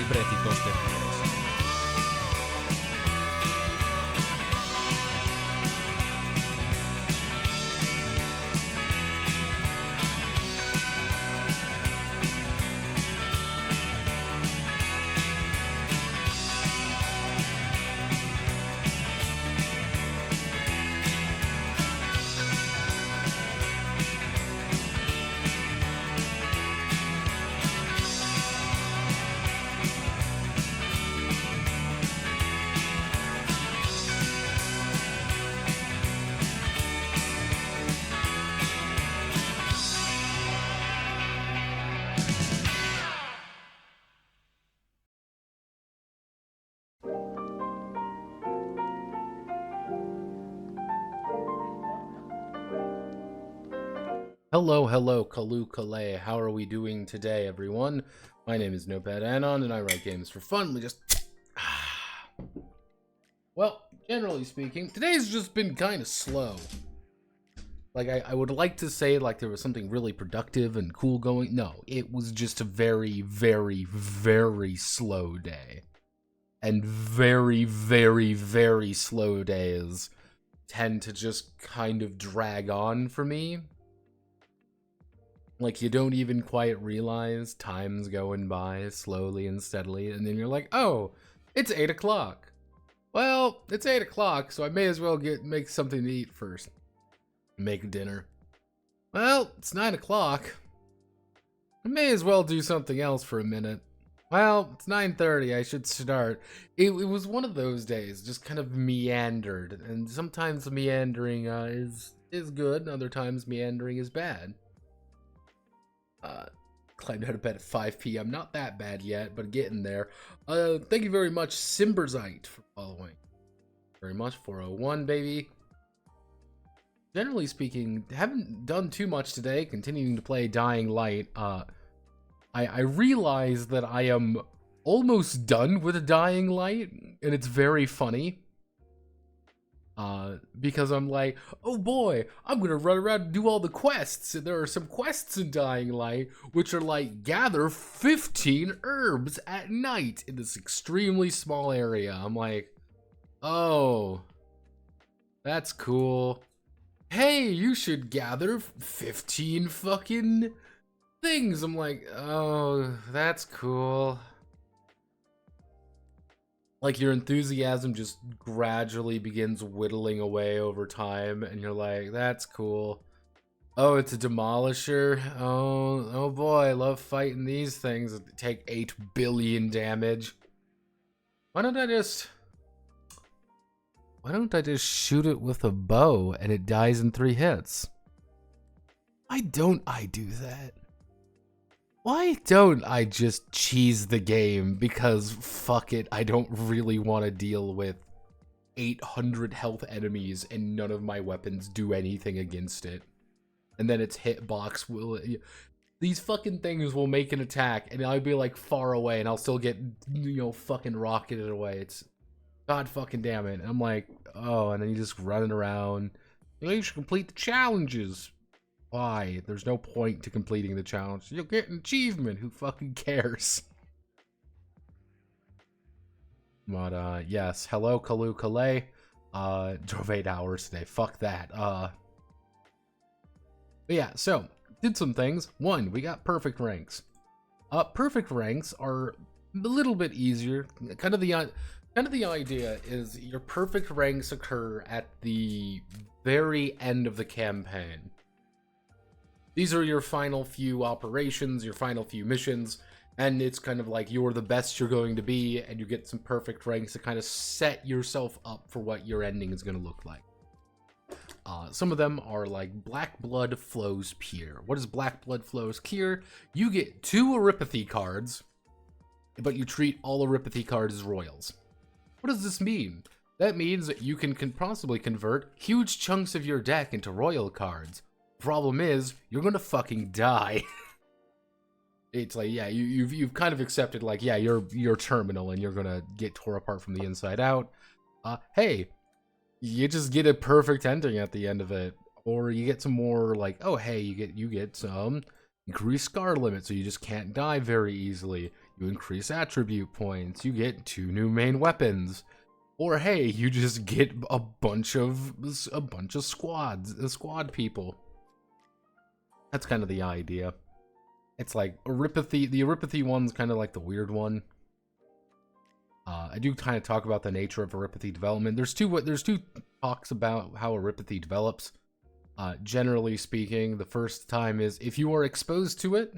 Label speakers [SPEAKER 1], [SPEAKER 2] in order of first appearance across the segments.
[SPEAKER 1] libréticos de juegos. Hello, Kalu. How are we doing today, everyone? My name is Notepad Anon, and I write games for fun. Well, generally speaking, today's just been kind of slow. Like, I would like to say, like, there was something really productive and cool going. No, it was just a very, very, very slow day. And very, very, very slow days tend to just kind of drag on for me. Like, you don't even quite realize time's going by slowly and steadily, and then you're like, oh, it's 8 o'clock. Well, it's 8 o'clock, so I may as well make something to eat first. Make dinner. Well, it's 9 o'clock. I may as well do something else for a minute. Well, it's 9:30, I should start. It was one of those days, just kind of meandered, and sometimes meandering is good, and other times meandering is bad. Climbed out of bed at 5 p.m. Not that bad yet, but getting there. Thank you very much, Simberzite, for following. Very much, 401, baby. Generally speaking, haven't done too much today, continuing to play Dying Light. I realize that I am almost done with Dying Light, and it's very funny. Because I'm like, oh boy, I'm gonna run around and do all the quests, and there are some quests in Dying Light, which are like, gather 15 herbs at night in this extremely small area. I'm like, oh, that's cool. Hey, you should gather 15 fucking things. I'm like, oh, that's cool. Like, your enthusiasm just gradually begins whittling away over time, and you're like, that's cool. Oh, it's a demolisher? Oh boy, I love fighting these things that take 8 billion damage. Why don't I just shoot it with a bow and it dies in 3 hits? Why don't I do that? Why don't I just cheese the game? Because fuck it, I don't really want to deal with 800 health enemies and none of my weapons do anything against it. And then its hitbox will... These fucking things will make an attack and I'll be like far away and I'll still get, you know, fucking rocketed away. It's... God fucking damn it. And I'm like, oh, and then you're just running around. You know, you should complete the challenges. Why? There's no point to completing the challenge. You'll get an achievement. Who fucking cares? But, yes. Hello, Kalu. Drove 8 hours today. Fuck that. But yeah, so, did some things. One, we got perfect ranks. Perfect ranks are a little bit easier. Kind of the idea is your perfect ranks occur at the very end of the campaign. These are your final few operations, your final few missions, and it's kind of like you're the best you're going to be, and you get some perfect ranks to kind of set yourself up for what your ending is going to look like. Some of them are like Black Blood Flows Pure. What is Black Blood Flows Pure? You get 2 Eripathy cards, but you treat all Eripathy cards as royals. What does this mean? That means that you can possibly convert huge chunks of your deck into royal cards. Problem is, you're gonna fucking die. It's like, yeah, you've kind of accepted, like, yeah, you're terminal and you're gonna get tore apart from the inside out. Hey, you just get a perfect ending at the end of it, or you get some more, like, oh hey, you get some increased scar limit, so you just can't die very easily. You increase attribute points. You get 2 new main weapons. Or hey, you just get a bunch of squad people. That's kind of the idea. It's like Eripathy. The Eripathy one's kind of like the weird one. I do kind of talk about the nature of Eripathy development. There's two talks about how Eripathy develops. Generally speaking, the first time is if you are exposed to it,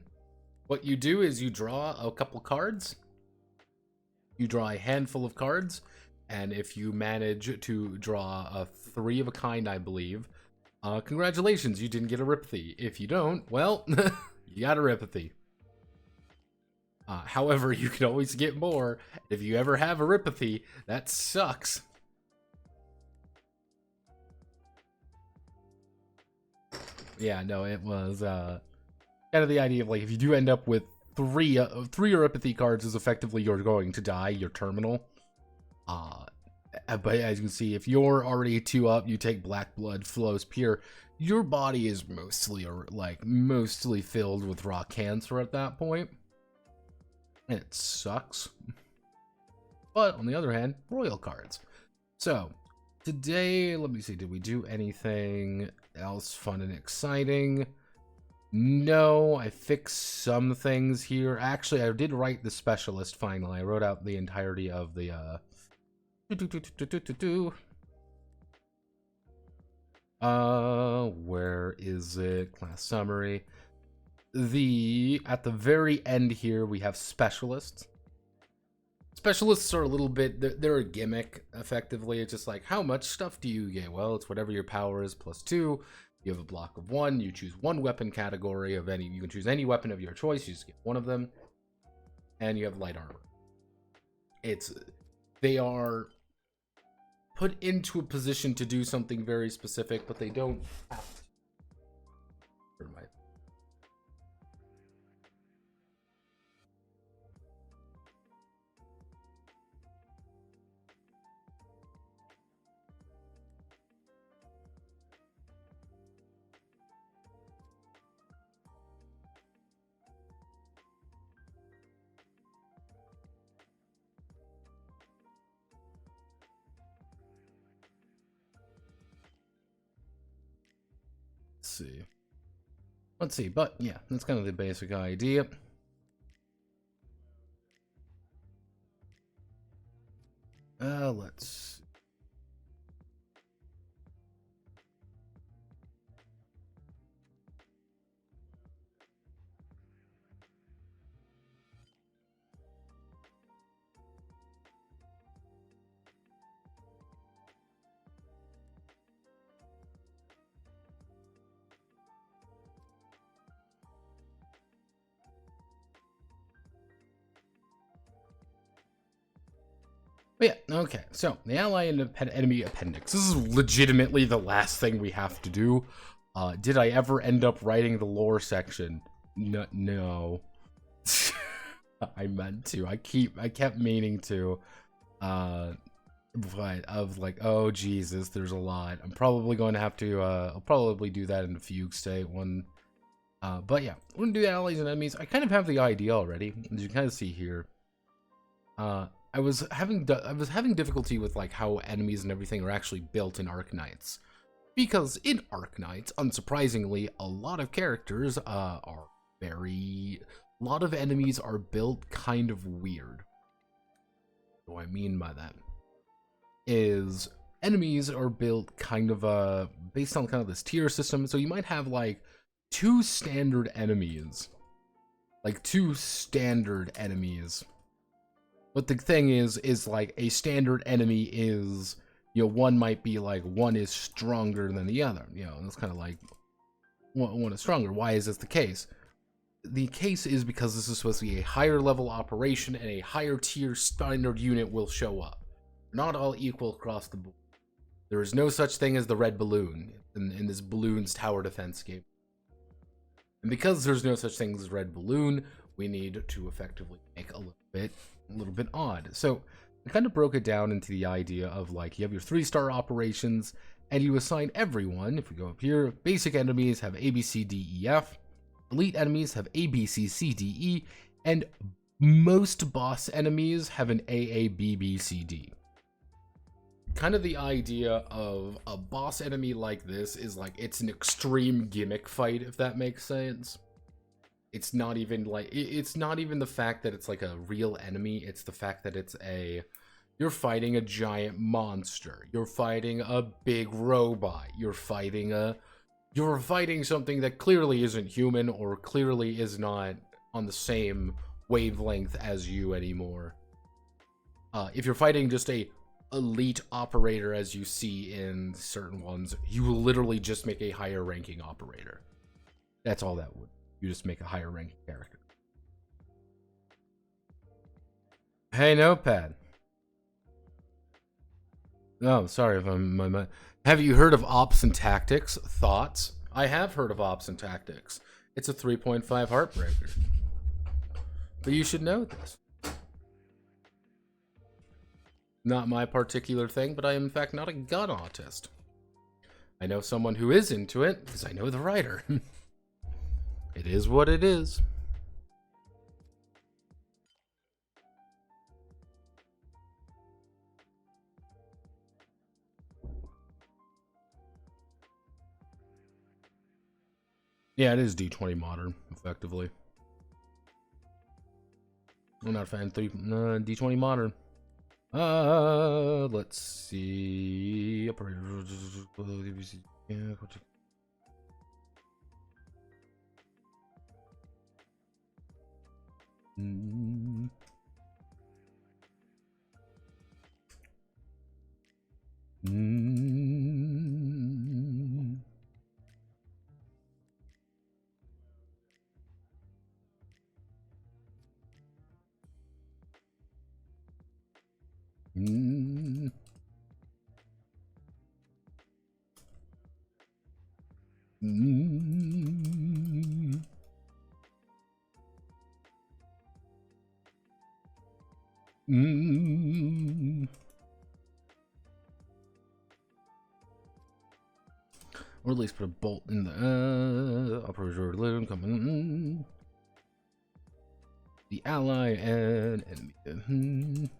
[SPEAKER 1] what you do is you draw a couple cards. You draw a handful of cards, and if you manage to draw a 3 of a kind, I believe, congratulations, you didn't get Eripathy. If you don't, well, you got Eripathy. However, you can always get more. If you ever have Eripathy, that sucks. Yeah, no, it was kind of the idea of like if you do end up with three Eripathy cards, is effectively you're going to die. You're terminal. But as you can see, if you're already 2 up, you take Black Blood Flows Pure. Your body is mostly filled with raw cancer at that point. And it sucks. But on the other hand, royal cards. So today, let me see, did we do anything else fun and exciting? No, I fixed some things here. Actually, I did write the specialist finally. I wrote out the entirety of the where is it? Class summary. At the very end here, we have specialists. Specialists are a little bit, they're a gimmick, effectively. It's just like, how much stuff do you get? Well, it's whatever your power is plus 2. You have a block of 1. You choose 1 weapon category of any. You can choose any weapon of your choice. You just get 1 of them. And you have light armor. They are put into a position to do something very specific, but they don't have to. Let's see, but yeah, that's kind of the basic idea. Let's But yeah, okay, so the ally and enemy appendix. This is legitimately the last thing we have to do. Did I ever end up writing the lore section? No. I meant to. I kept meaning to. But I was like, oh Jesus, there's a lot. I'm probably going to have to, I'll probably do that in a fugue state one. But yeah, we're gonna do allies and enemies. I kind of have the idea already, as you can kind of see here. I was having difficulty with like how enemies and everything are actually built in Arknights, because in Arknights, unsurprisingly, a lot of characters a lot of enemies are built kind of weird. What I mean by that is enemies are built kind of based on kind of this tier system. So you might have like 2 standard enemies, But the thing is like a standard enemy is, you know, one might be like, one is stronger than the other. You know, it's kind of like, one is stronger. Why is this the case? The case is because this is supposed to be a higher level operation and a higher tier standard unit will show up. Not all equal across the board. There is no such thing as the red balloon in this balloon's tower defense game. And because there's no such thing as red balloon, we need to effectively make a little bit odd. So I kind of broke it down into the idea of like, you have your 3-star operations and you assign everyone. If we go up here, basic enemies have A, B, C, D, E, F. Elite enemies have A, B, C, C, D, E. And most boss enemies have an AA, B, B, C, D. Kind of the idea of a boss enemy like this is like it's an extreme gimmick fight, if that makes sense. It's not even like it's not even the fact that it's like a real enemy, it's the fact that it's you're fighting a giant monster, you're fighting a big robot, you're fighting something that clearly isn't human or clearly is not on the same wavelength as you anymore. If you're fighting just a elite operator as you see in certain ones, you will literally just make a higher ranking operator. That's all that would. You just make a higher ranking character. Hey, Notepad. Oh, sorry if I'm... Have you heard of Ops and Tactics? Thoughts? I have heard of Ops and Tactics. It's a 3.5 heartbreaker. But you should know this. Not my particular thing, but I am in fact not a gun autist. I know someone who is into it, because I know the writer. It is what it is. Yeah, it is D20 modern, effectively. I'm not a fan of D20 modern. Let's see. Or at least put a bolt in the operator loom coming. The ally and enemy.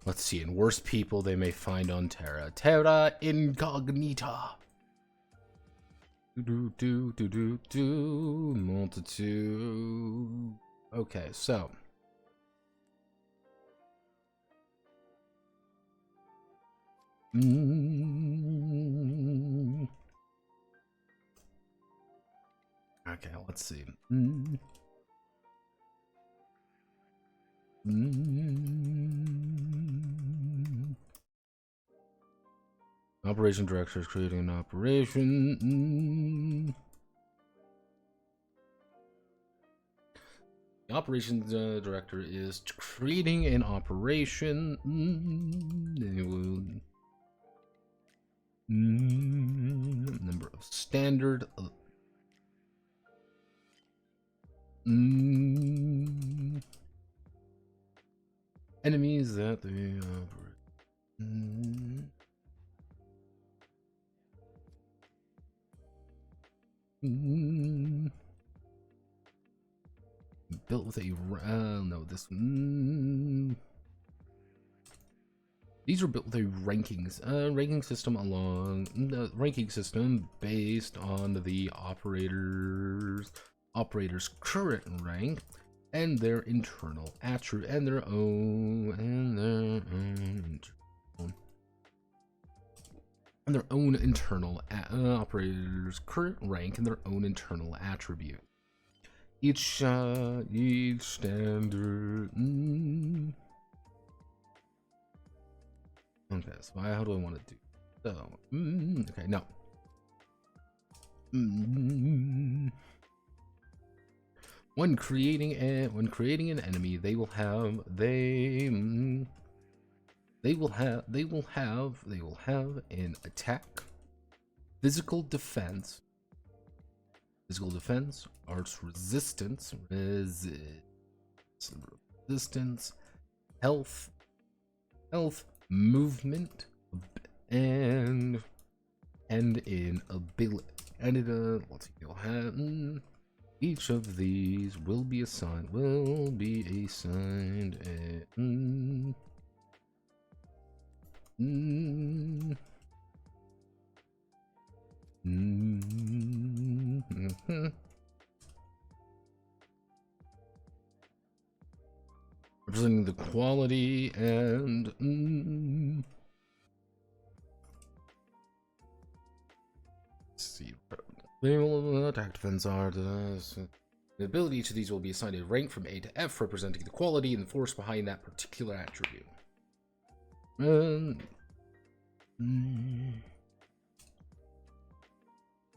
[SPEAKER 1] Let's see, in worst people they may find on Terra. Terra incognita. Multitude. Okay, so. Okay, let's see. Operation director is creating an operation. The operations director is creating an operation. Number of standard. Enemies that they operate. Built with a no, this one. These are built with a ranking system along the ranking system based on the operator's current rank and their internal attribute and their own internal operator's current rank and their own internal attribute. Each standard. Okay, so how do I want to do? So, okay, no. When creating an enemy, they will have an attack, physical defense, physical defense, arts resistance, resistance, health, movement, and in ability. And it let's see, you'll have each of these will be assigned representing the quality and let's see. Attack defense are the ability. Each of these will be assigned a rank from A to F, representing the quality and force behind that particular attribute.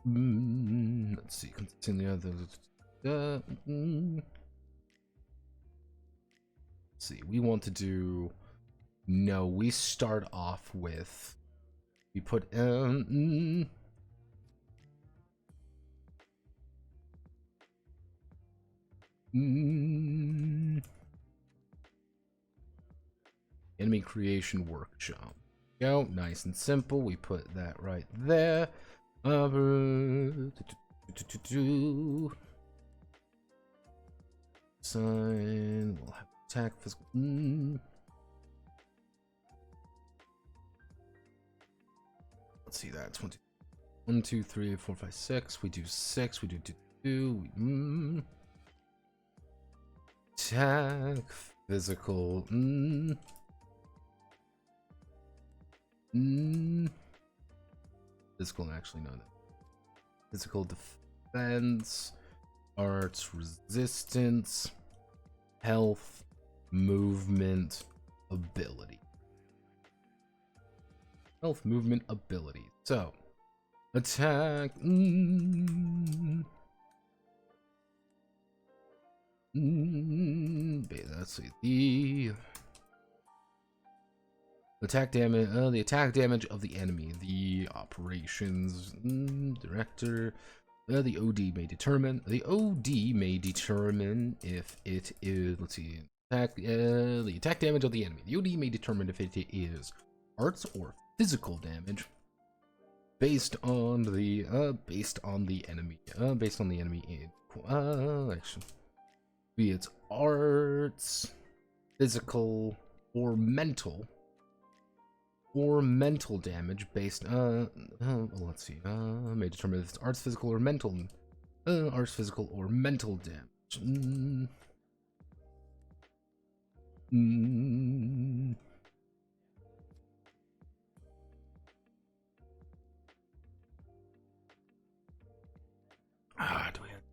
[SPEAKER 1] Let's see. Continue the other. Let's see. We want to do. No, we start off with. We put enemy creation workshop. Go, nice and simple. We put that right there. Sign. We'll have attack physical. Let's see that 20. 1, 2, 3, 4, 5, 6. We do 6. We do 2. Attack physical. Physical, actually, no. Physical defense, arts resistance, health, movement, ability. Health, movement, ability. So, attack. Let's see the attack damage. The attack damage of the enemy. The operations director. The OD may determine. The OD may determine if it is. Let's see. The attack damage of the enemy. The OD may determine if it is arts or physical damage based on the enemy. Based on the enemy in action. Be it arts, physical, or mental damage based let's see, may determine if it's arts, physical, or mental damage. Do we have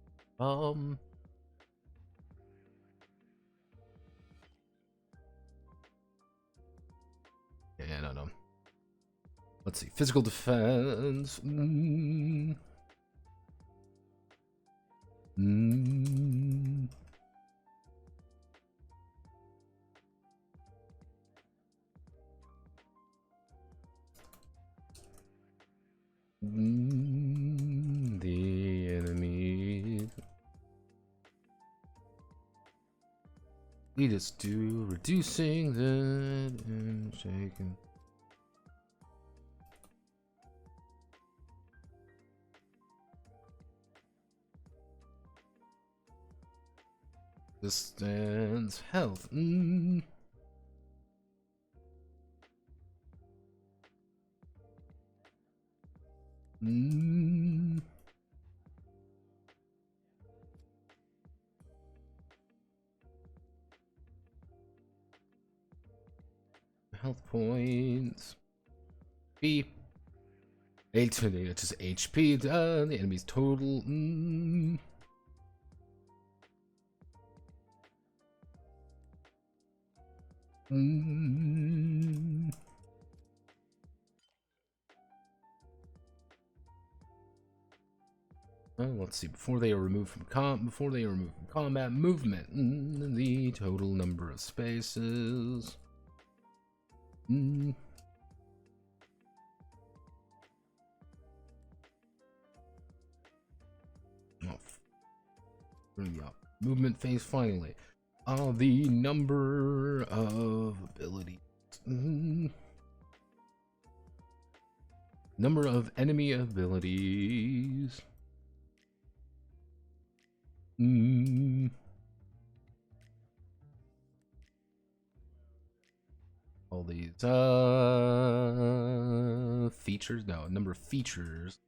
[SPEAKER 1] yeah, I don't know. Let's see. Physical defense. The enemy. We just do reducing that and shaking. Distance, health. Health points. B. 8 to just HP. The enemy's total. Let's see. Before they are removed from combat, movement. The total number of spaces. Yup. Movement phase finally. The number of abilities. Number of enemy abilities. All these features. No, number of features.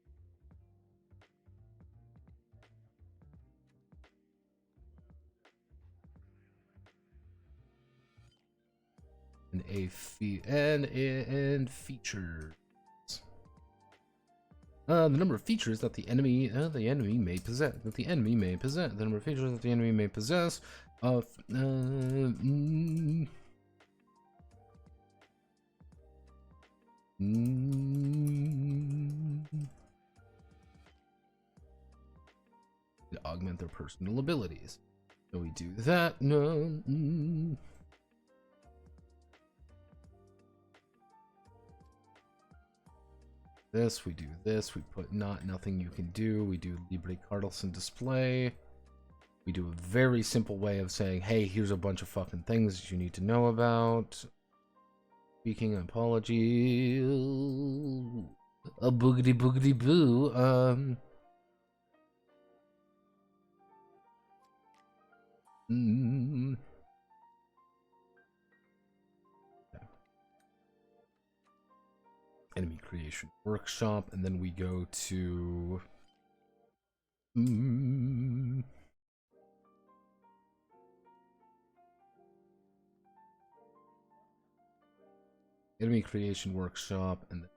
[SPEAKER 1] And features. The number of features that the enemy may possess. The number of features that the enemy may possess. To augment their personal abilities. So we do that. No. This, we do this, we put nothing you can do, we do Libre Carlson display. We do a very simple way of saying, hey, here's a bunch of fucking things that you need to know about. Speaking, apology. A boogity boogity boo. Enemy creation workshop, and then we go to enemy creation workshop, and then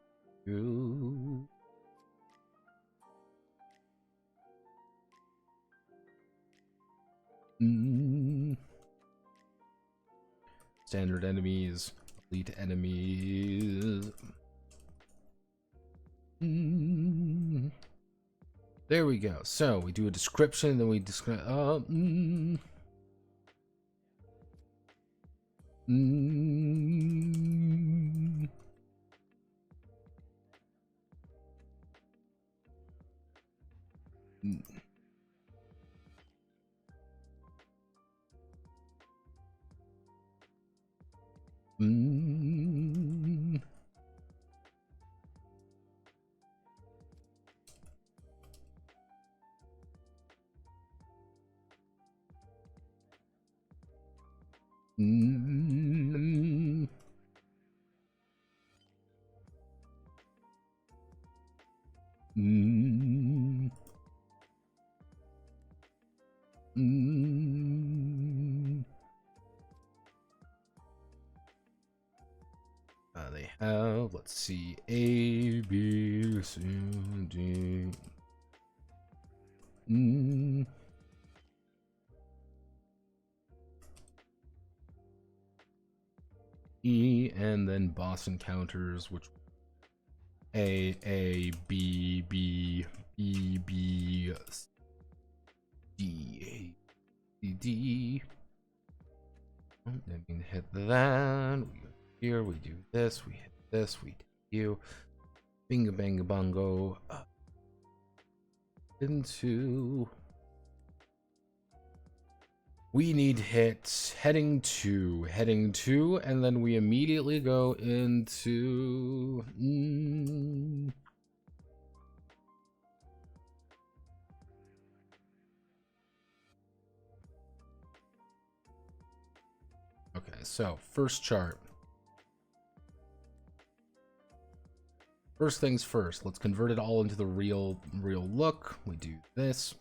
[SPEAKER 1] standard enemies, elite enemies. There we go. So we do a description, then we describe. They have, let's see, A, B, C, D. E, and then boss encounters, which A, B, B, B, B, D, A, D. Then we can hit that. We go here, we do this, we hit this, we do you. Binga banga bongo. Into. We need hits heading to, and then we immediately go into. Okay, so first chart. First things first, let's convert it all into the real look. We do this.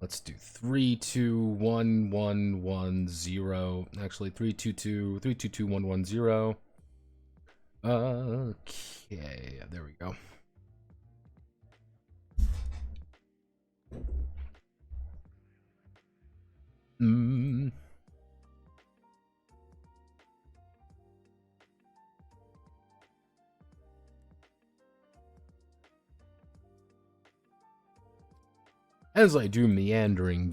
[SPEAKER 1] Let's do 3 2 1 1 1 0. Actually 3 2 2 3 2 2 1 1 0. Okay, there we go. As I do meandering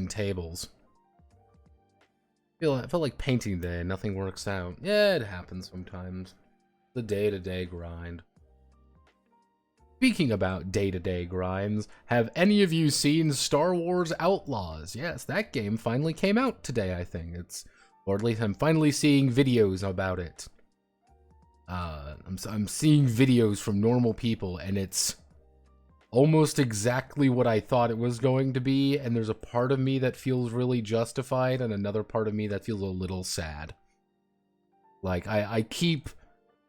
[SPEAKER 1] tables. I feel like painting day, nothing works out. Yeah, it happens sometimes. The day-to-day grind. Speaking about day-to-day grinds, have any of you seen Star Wars Outlaws? Yes, that game finally came out today, I think. Or at least I'm finally seeing videos about it. I'm seeing videos from normal people, and it's almost exactly what I thought it was going to be, and there's a part of me that feels really justified, and another part of me that feels a little sad. Like, I keep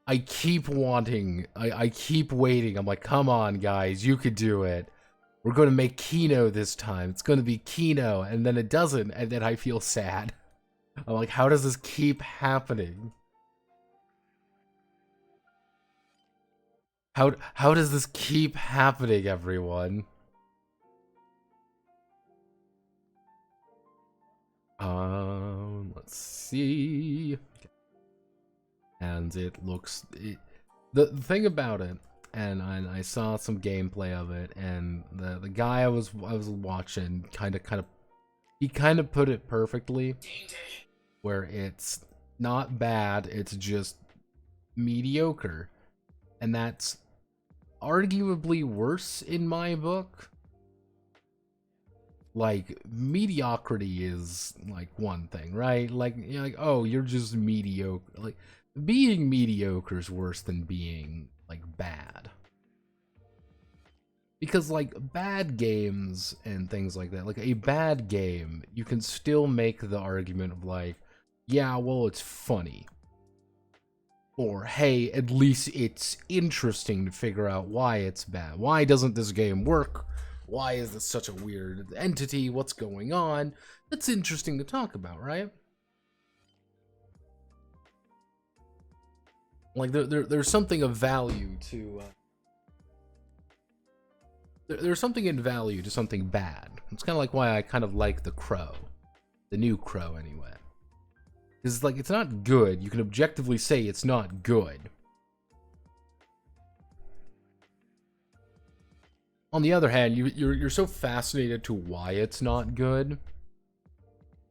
[SPEAKER 1] wanting, I keep waiting. I'm like, come on, guys, you could do it. We're going to make Kino this time. It's going to be Kino, and then it doesn't, and then I feel sad. I'm like, how does this keep happening? How does this keep happening, everyone? Let's see. And it looks the thing about it, and I saw some gameplay of it, and the guy I was watching kind of put it perfectly, where it's not bad, it's just mediocre, and that's arguably worse in my book. Like, mediocrity is like one thing, right? Like, you're like, oh, you're just mediocre. Like, being mediocre is worse than being like bad, because like bad games and things like that, like a bad game, you can still make the argument of like, yeah, well, it's funny. Or, hey, at least it's interesting to figure out why it's bad. Why doesn't this game work? Why is this such a weird entity? What's going on? That's interesting to talk about, right? Like, there's something of value to... there's something in value to something bad. It's kind of like why I kind of like The Crow. The new Crow, anyway. Because, like, it's not good. You can objectively say it's not good. On the other hand, you're so fascinated to why it's not good,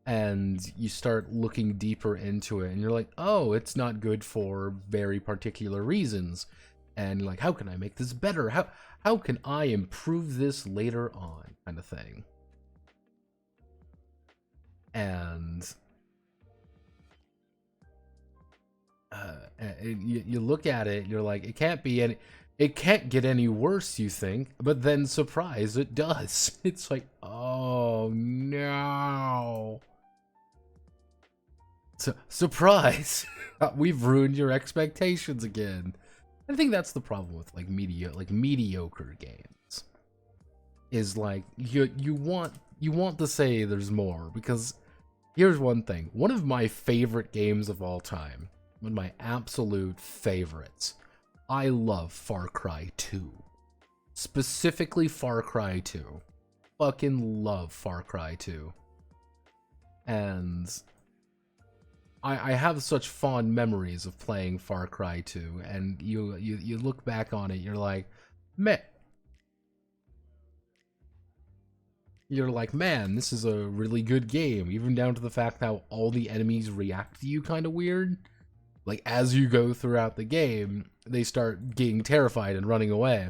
[SPEAKER 1] and you start looking deeper into it, and you're like, oh, it's not good for very particular reasons. And, like, how can I make this better? How can I improve this later on? Kind of thing. And... you look at it, you're like, it can't get any worse, you think, but then surprise, it does. It's like, oh no. Surprise. We've ruined your expectations again. I think that's the problem with like mediocre games. Is like you want to say there's more, because here's one thing. One of my favorite games of all time, one of my absolute favorites. I love Far Cry 2. Specifically Far Cry 2. Fucking love Far Cry 2. And I have such fond memories of playing Far Cry 2, and you look back on it, you're like, man, this is a really good game, even down to the fact how all the enemies react to you kind of weird. Like, as you go throughout the game, they start getting terrified and running away.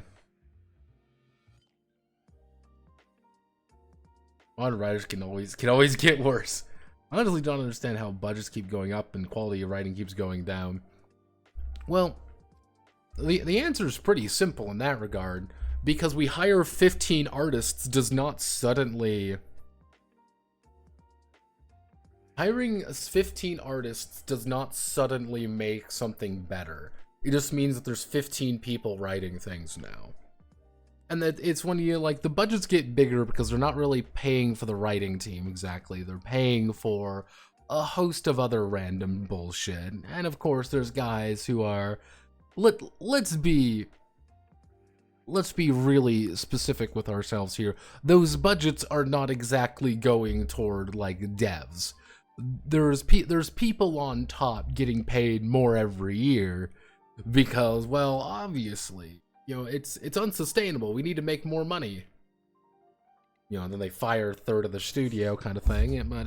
[SPEAKER 1] Modern writers can always get worse. I honestly don't understand how budgets keep going up and quality of writing keeps going down. Well, the answer is pretty simple in that regard, because we hire 15 artists does not suddenly... Hiring 15 artists does not suddenly make something better. It just means that there's 15 people writing things now. And that it's when you, like, the budgets get bigger because they're not really paying for the writing team exactly. They're paying for a host of other random bullshit. And of course, there's guys who are... Let's be really specific with ourselves here. Those budgets are not exactly going toward, like, devs. There's people on top getting paid more every year because, well, obviously, you know, it's unsustainable. We need to make more money. you know, and then they fire a third of the studio kind of thing. But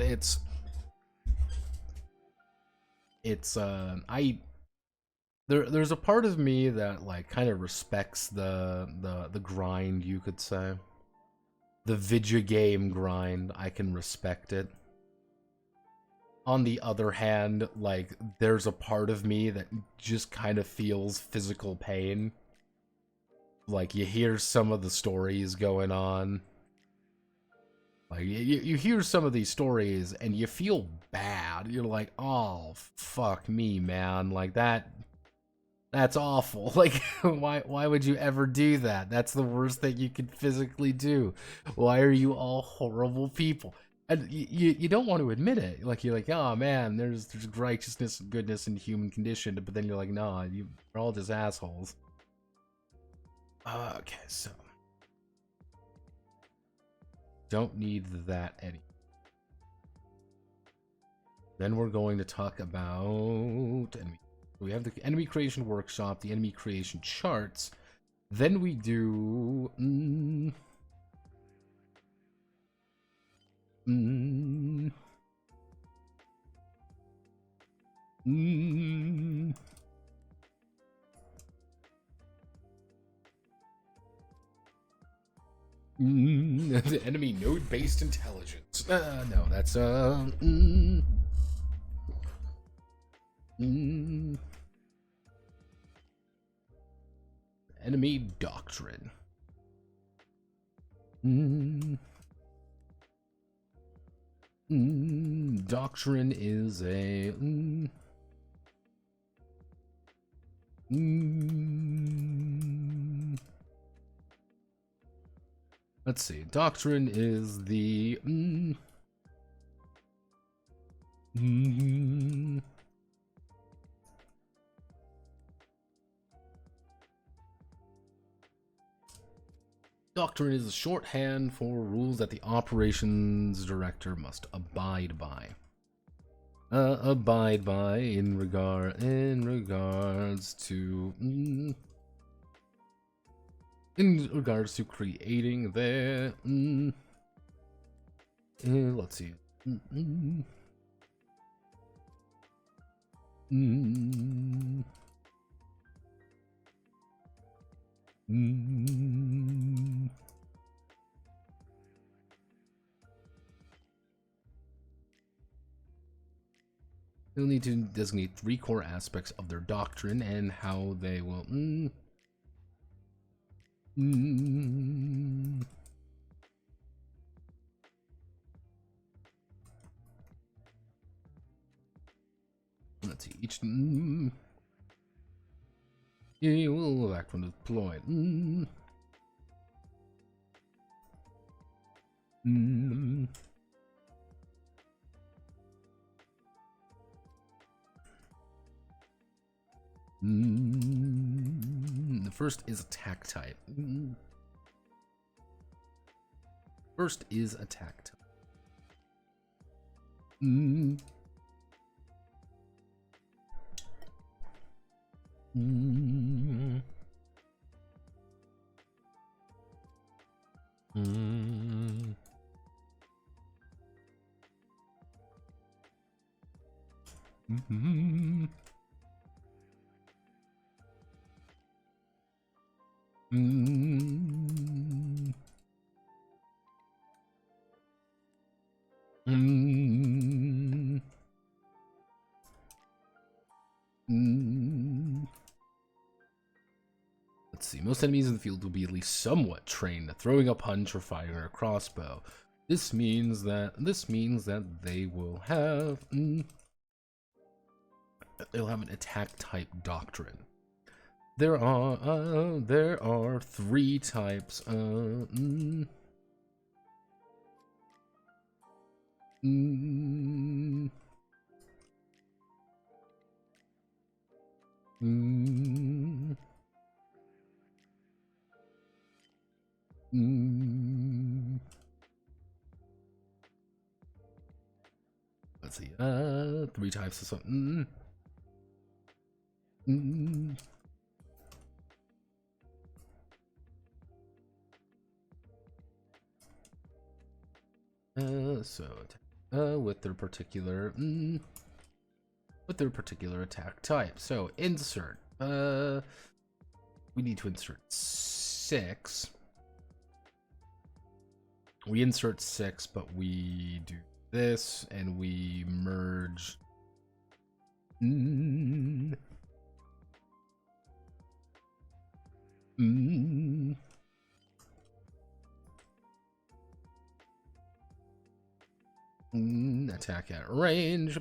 [SPEAKER 1] there's a part of me that like kind of respects the grind, you could say. The video game grind, I can respect it. On the other hand, like, there's a part of me that just kind of feels physical pain. Like, you hear some of the stories going on. Like, you hear some of these stories, and you feel bad. You're like, oh, fuck me, man. Like, that's awful. Like, why would you ever do that? That's the worst thing you could physically do. Why are you all horrible people? And you don't want to admit it. Like, you're like, oh man, there's righteousness and goodness in the human condition. But then you're like, nah, you're all just assholes. Okay, so don't need that any. Then we're going to talk about enemy. We have the enemy creation workshop, the enemy creation charts. Then we do the enemy node-based intelligence. No, that's enemy doctrine. Doctrine is a let's see. Doctrine is the Doctrine is a shorthand for rules that the operations director must abide by. Abide by in regards to creating their let's see. They'll need to designate 3 core aspects of their doctrine and how they will let's see, each you will act when deployed. The first is attack type. First is attack type. Let's see. Most enemies in the field will be at least somewhat trained at throwing a punch or firing a crossbow. This means that they will have they'll have an attack type doctrine. There are 3 types. Let's see. 3 types of something. with their particular attack type. So insert. We need to insert 6. We insert 6, but we do this and we merge. Attack at range.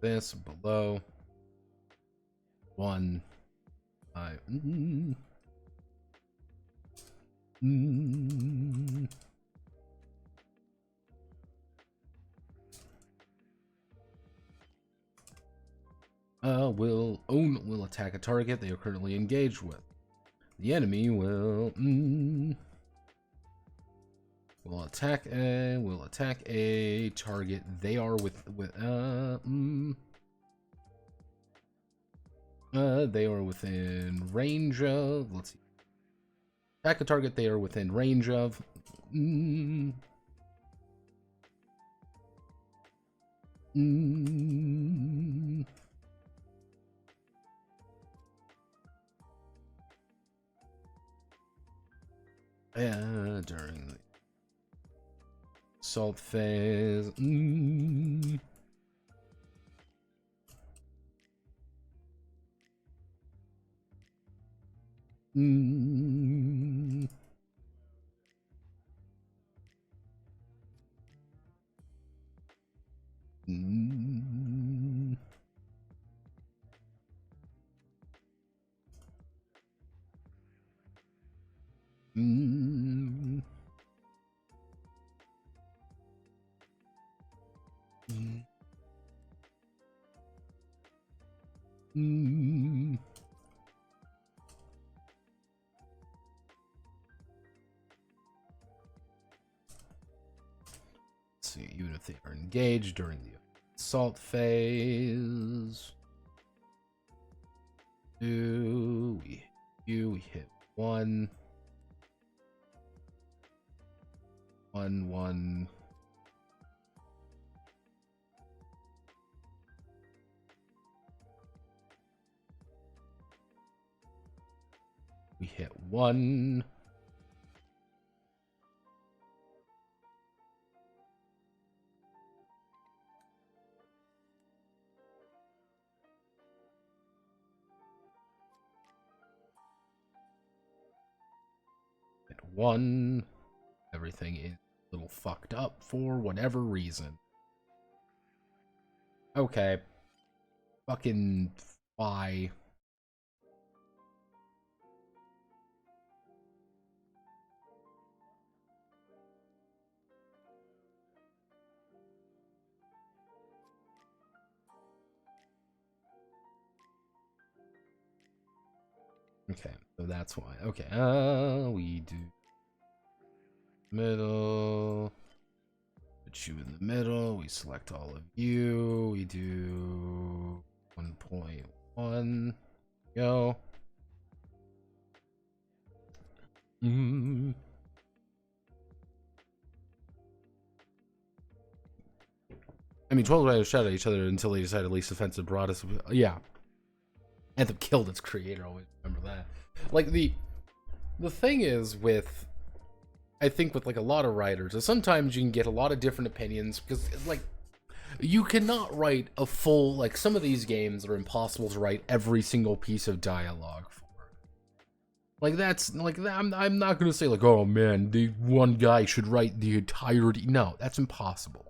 [SPEAKER 1] This below 1 5 will attack a target they are currently engaged with. The enemy will attack a target they are they are within range of. Let's see. Attack a target they are within range of. During the assault phase. Let's see, even if they are engaged during the assault phase, we hit 1 1. We hit 1. Hit 1. Everything is a little fucked up for whatever reason. Okay. Fucking why? Okay, so that's why. Okay, we do middle. Put you in the middle. We select all of you. We do 1.1. Go. I mean, 12 riders shot at each other until they decided least offensive broadest. Yeah. Anthem killed its creator, always remember that. Like, the thing is with, I think with like a lot of writers, is sometimes you can get a lot of different opinions, because like, you cannot write a full, like, some of these games are impossible to write every single piece of dialogue for. Like, that's, like, I'm not gonna say like, oh man, the one guy should write the entirety. No, that's impossible.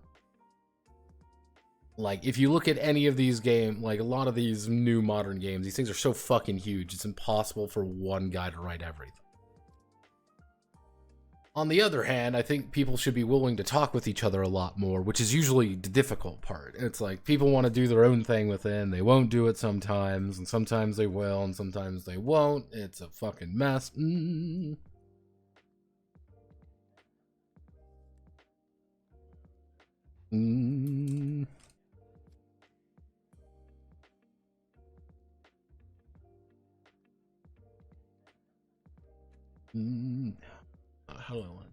[SPEAKER 1] Like, if you look at any of these games, like a lot of these new modern games, these things are so fucking huge, it's impossible for one guy to write everything. On the other hand, I think people should be willing to talk with each other a lot more, which is usually the difficult part. It's like people want to do their own thing within. They won't do it sometimes, and sometimes they will, and sometimes they won't. It's a fucking mess. How do I want?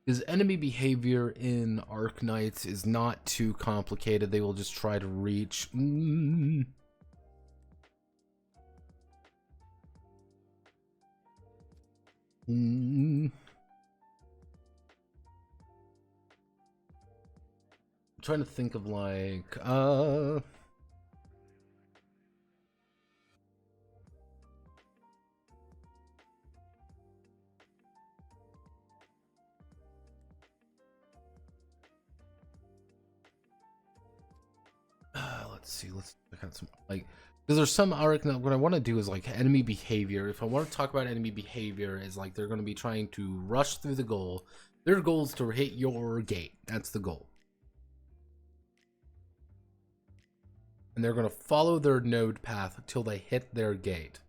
[SPEAKER 1] His enemy behavior in Arknights is not too complicated. They will just try to reach. I'm trying to think of like let's see, let's look at some like, because there's some Arknights. What I want to do is like enemy behavior. If I want to talk about enemy behavior, is like they're going to be trying to rush through the goal. Their goal is to hit your gate. That's the goal. And they're going to follow their node path until they hit their gate.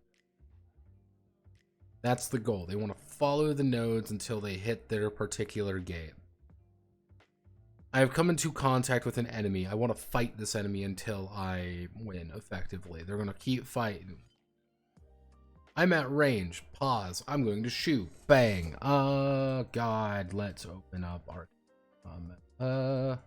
[SPEAKER 1] That's the goal. They want to follow the nodes until they hit their particular gate. I have come into contact with an enemy. I want to fight this enemy until I win, effectively. They're going to keep fighting. I'm at range. Pause. I'm going to shoot. Bang. God. Let's open up our... What am I?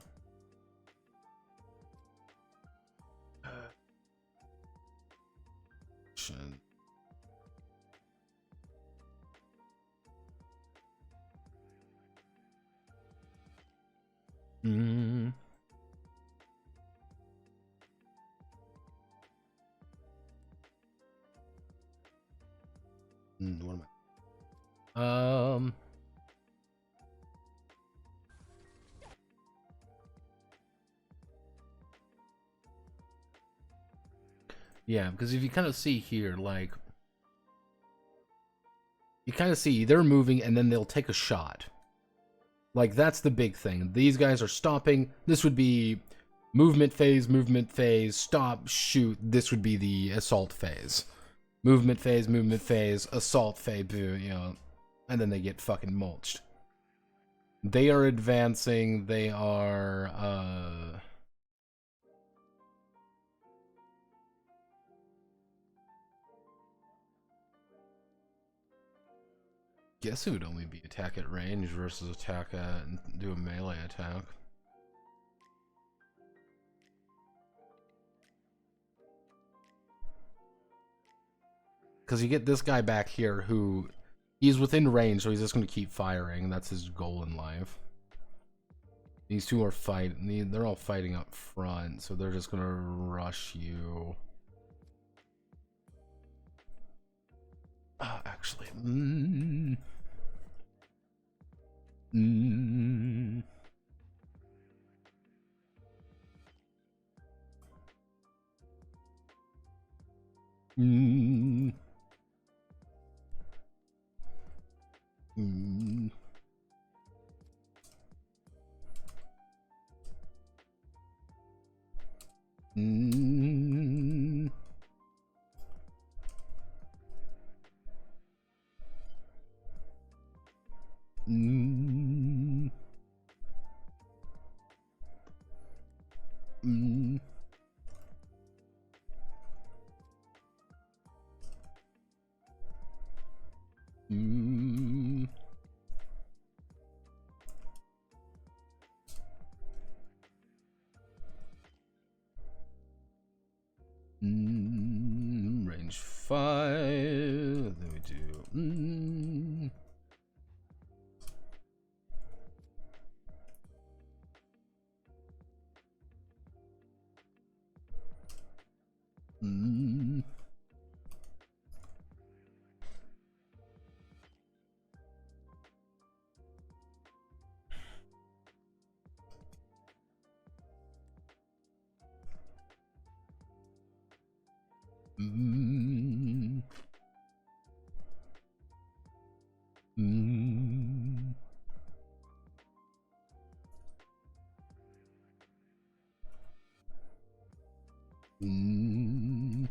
[SPEAKER 1] Yeah, because if you kind of see here, like, you kind of see they're moving and then they'll take a shot. Like, that's the big thing. These guys are stopping. This would be movement phase, stop, shoot. This would be the assault phase. Movement phase, assault phase, you know, and then they get fucking mulched. They are advancing. They are, guess it would only be attack at range versus attack at and do a melee attack. Because you get this guy back here who he's within range, so he's just going to keep firing. That's his goal in life. These two are fighting. They're all fighting up front, so they're just going to rush you. Actually, range 5. Then we do. Mm.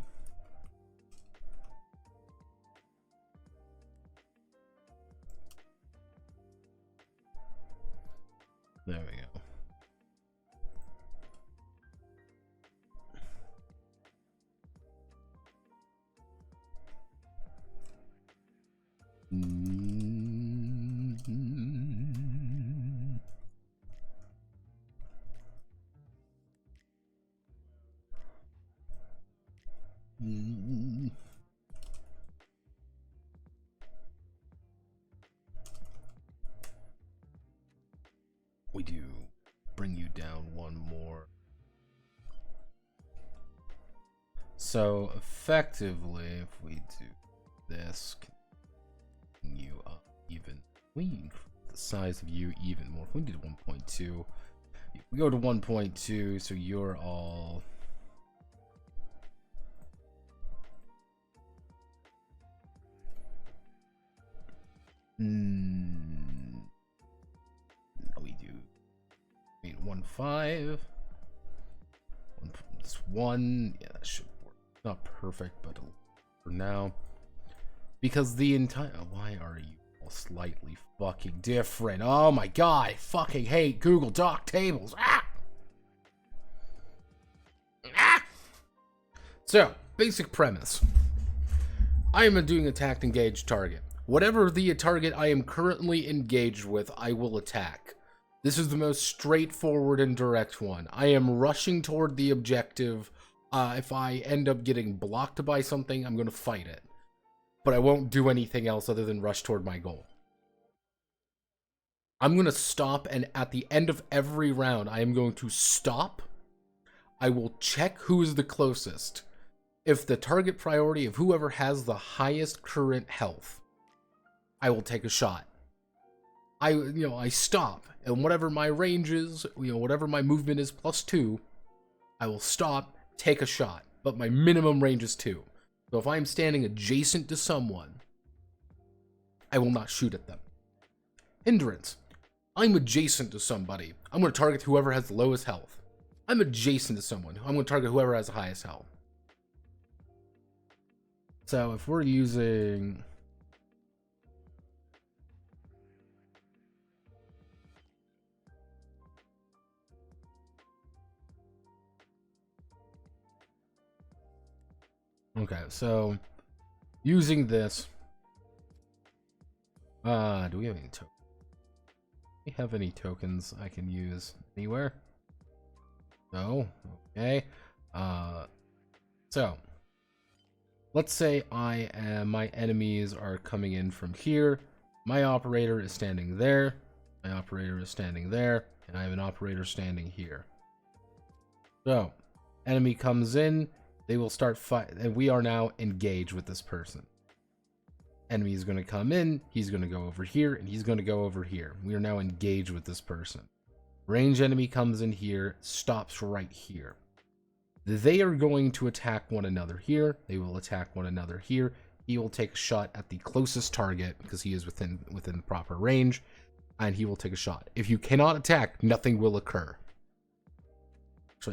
[SPEAKER 1] There we go. We do bring you down one more. So effectively, if we do this, you up even. We increase the size of you even more. If we did 1.2, we go to 1.2, so you're all. We do. I mean, 1.5. This one, yeah, that should work. Not perfect, but for now. Because the entire. Why are you all slightly fucking different? Oh my god, I fucking hate Google Doc tables. Ah! Ah! So, basic premise. I am doing attacked engaged target. Whatever the target I am currently engaged with, I will attack. This is the most straightforward and direct one. I am rushing toward the objective. If I end up getting blocked by something, I'm going to fight it. But I won't do anything else other than rush toward my goal. I'm going to stop, and at the end of every round, I am going to stop. I will check who is the closest. If the target priority of whoever has the highest current health, I will take a shot. I stop, and whatever my range is, whatever my movement is +2, I will stop, take a shot, but my minimum range is 2. So if I'm standing adjacent to someone, I will not shoot at them. Hindrance. I'm adjacent to somebody. I'm going to target whoever has the lowest health. I'm adjacent to someone. I'm going to target whoever has the highest health. So if we're using... Okay, so using this, do we have any tokens? Do we have any tokens I can use anywhere? No. Okay. So let's say my enemies are coming in from here. My operator is standing there. My operator is standing there, and I have an operator standing here. So enemy comes in. They will start fight, and we are now engaged with this person. Enemy is going to come in, he's going to go over here, and he's going to go over here. We are now engaged with this person. Range enemy comes in here, stops right here. They are going to attack one another here. They will attack one another here. He will take a shot at the closest target because he is within the proper range, and he will take a shot. If you cannot attack, nothing will occur. So,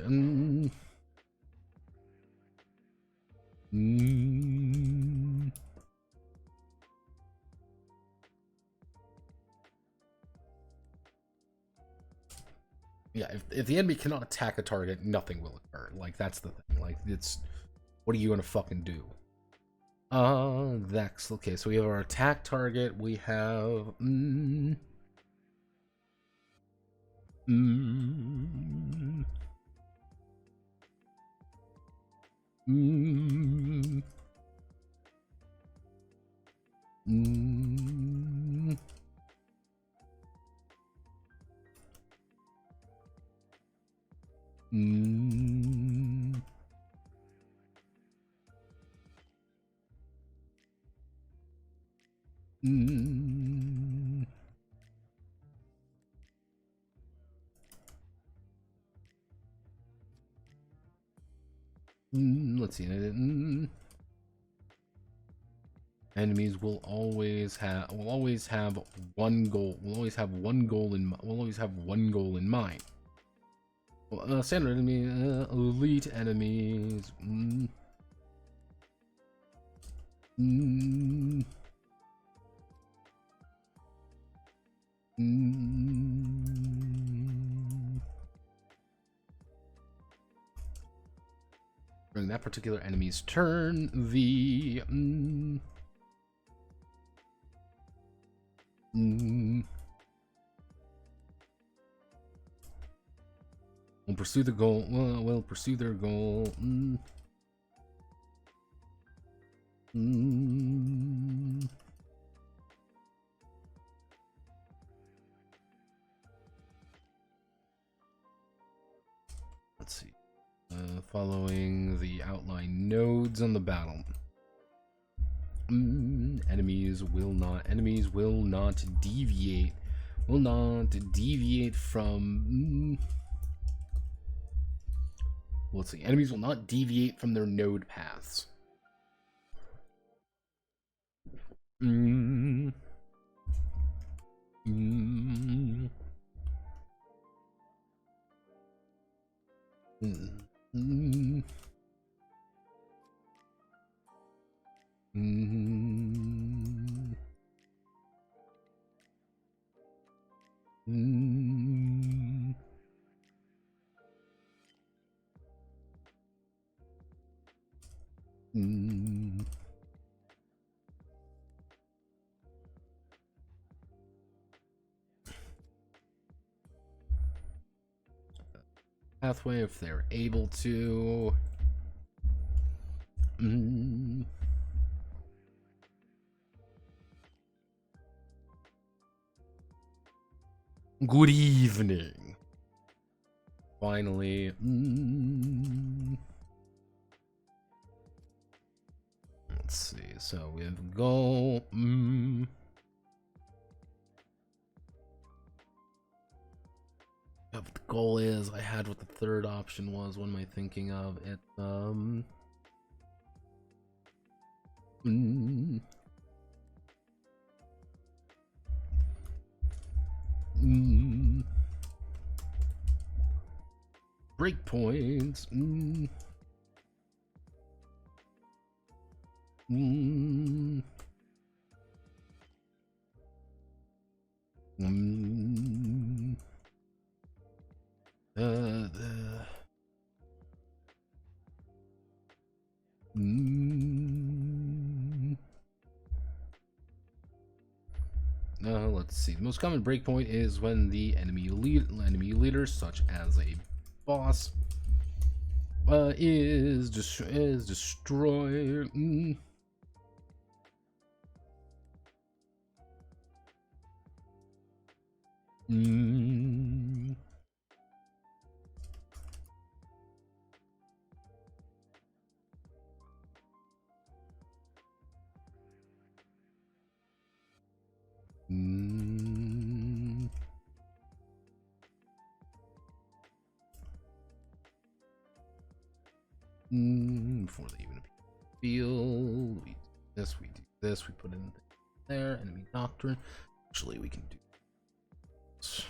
[SPEAKER 1] Yeah, if the enemy cannot attack a target, nothing will occur. Like, that's the thing. Like, it's... What are you gonna fucking do? That's... Okay, so we have our attack target. We have... Let's see. Enemies will always have one goal. Will always have one goal in mind. Standard enemy, elite enemies. During that particular enemy's turn, the will pursue the goal. Will pursue their goal. Let's see. Following the outline nodes on the battle. Enemies will not deviate. Will not deviate from. Let's see. Enemies will not deviate from their node paths. Pathway if they're able to. Good evening. Finally. Let's see. So we have goal. What the goal is, I had what the third option was. What am I thinking of? It breakpoints. Let's see. The most common breakpoint is when the enemy leader, such as a boss, is destroyed. Before they even feel, we do this, we put in there, enemy doctrine. Actually, we can do this.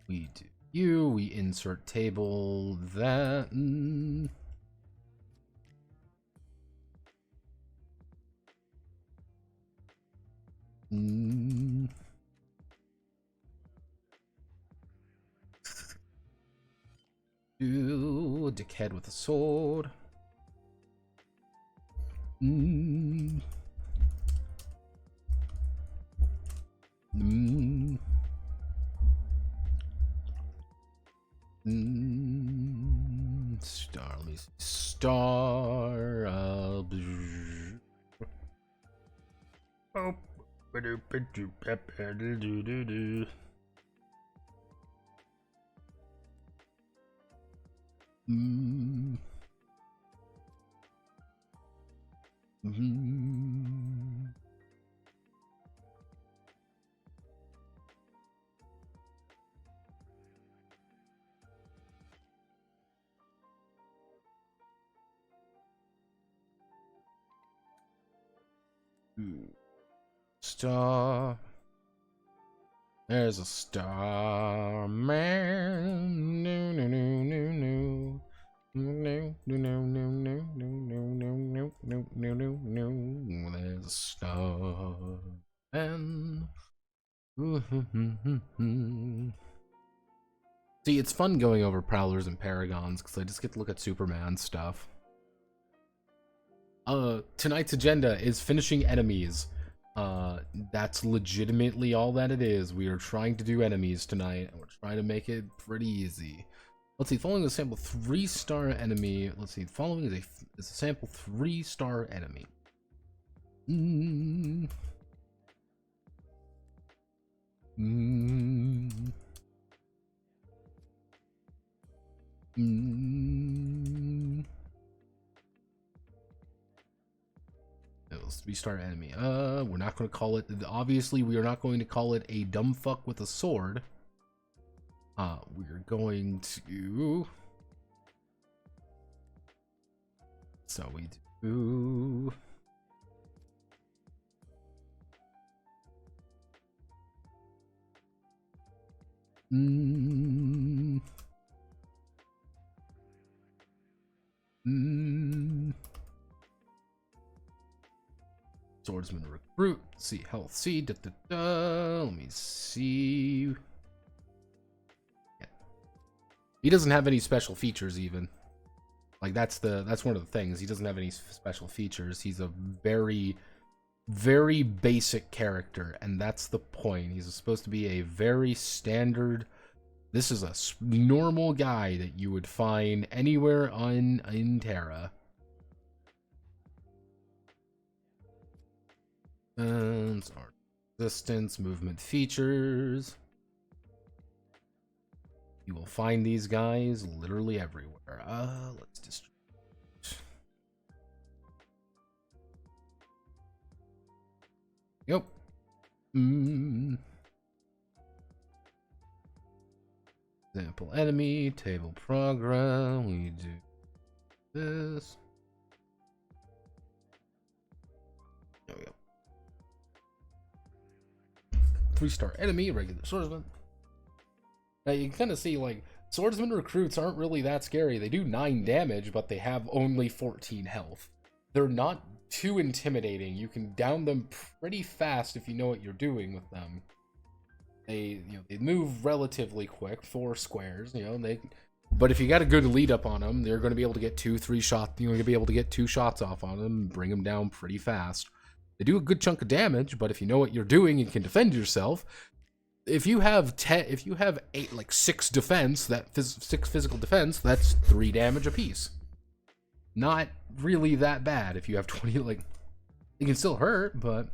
[SPEAKER 1] We do you, we insert table that. Do dickhead with a sword. Star, let me see. Star. Star. There's a star man. No, no, no, no, no. No, no, no, no, no, no, no, no, no, no, no, no. There's a star man. See, it's fun going over Prowlers and Paragons because I just get to look at Superman stuff. Tonight's agenda is finishing enemies. That's legitimately all that it is. We are trying to do enemies tonight, and we're trying to make it pretty easy. Let's see, following a sample 3-star enemy. Let's see, following is a sample 3-star enemy. It was 3-star enemy. We're not going to call it. Obviously, we are not going to call it a dumb fuck with a sword. We're going to. So we do. Swordsman recruit. See health. See. Let me see. He doesn't have any special features even. Like that's one of the things. He doesn't have any special features. He's a very, very basic character, and that's the point. He's supposed to be a very standard. This is a normal guy that you would find anywhere in Terra. Resistance, movement features. You will find these guys literally everywhere. Let's distribute. Yep. Example enemy, table program. We do this. There we go. 3-star enemy, regular swordsman. Now you can kind of see, like, swordsman recruits aren't really that scary. They do 9 damage, but they have only 14 health. They're not too intimidating. You can down them pretty fast if you know what you're doing with them. They move relatively quick, 4 squares. But if you got a good lead up on them, they're going to be able to get 2-3 shots. You're going to be able to get 2 shots off on them and bring them down pretty fast. They do a good chunk of damage, but if you know what you're doing and can defend yourself. If you have 6 defense, 6 physical defense, that's 3 damage apiece. Not really that bad. If you have 20, like, it can still hurt, but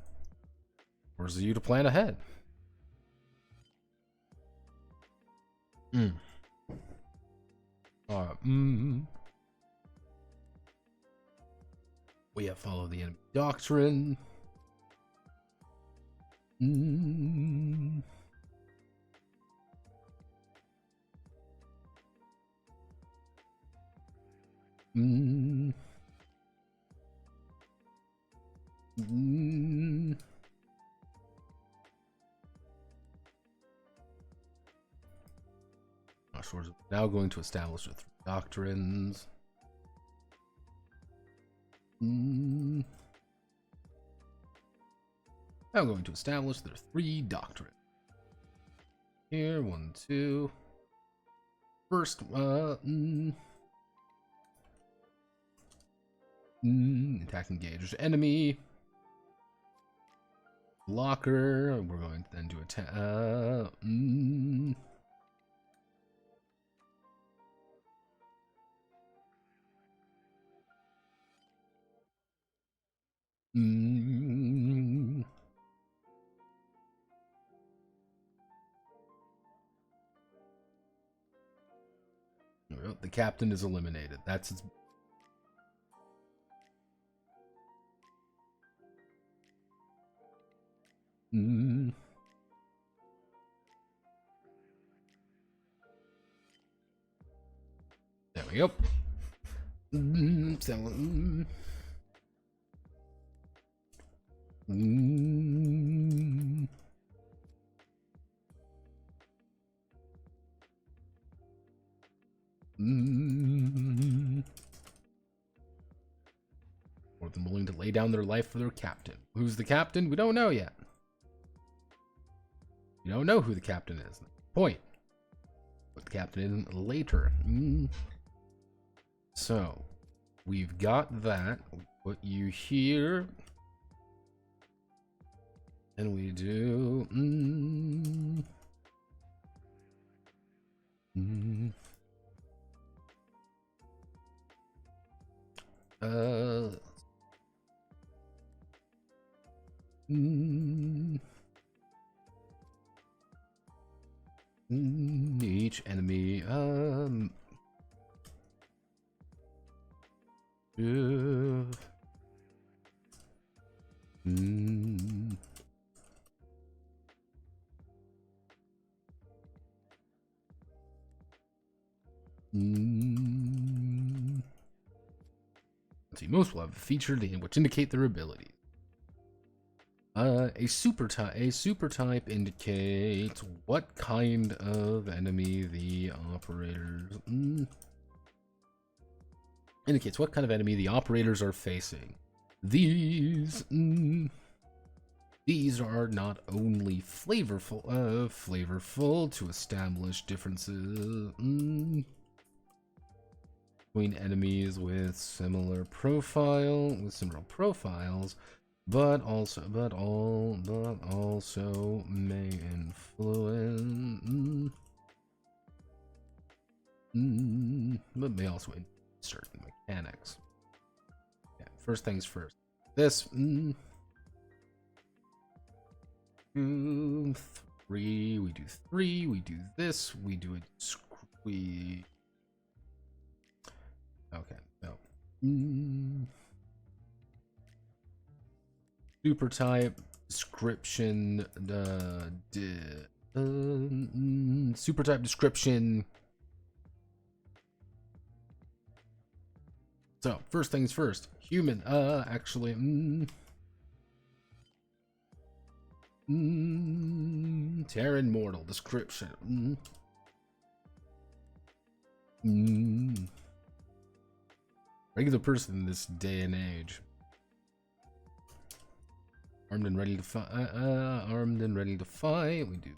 [SPEAKER 1] forces you to plan ahead. We have follow the enemy doctrine. Now going to establish the 3 doctrines. Now going to establish their 3 doctrines. Here, 1, 2. First, attack engaged enemy. Blocker. We're going to then do attack. The captain is eliminated. That's its. There we go. Mm. Mm. More than willing to lay down their life for their captain. Who's the captain? We don't know yet. We don't know who the captain is. Point. Put the captain in later. So, we've got that. Put you here. And we do... Each enemy let's see, most will have a feature which indicate their ability. A super type indicates what kind of enemy the operators indicates what kind of enemy the operators are facing. These are not only flavorful to establish differences between enemies with similar profiles, but also may influence but may also influence certain mechanics. Yeah, first things first. This 2, 3, we do 3, we do this, we do it okay, no. Super type description super type description. So first things first, human actually Terran mortal description. Regular person in this day and age. Armed and ready to fight. Armed and ready to fight. We do.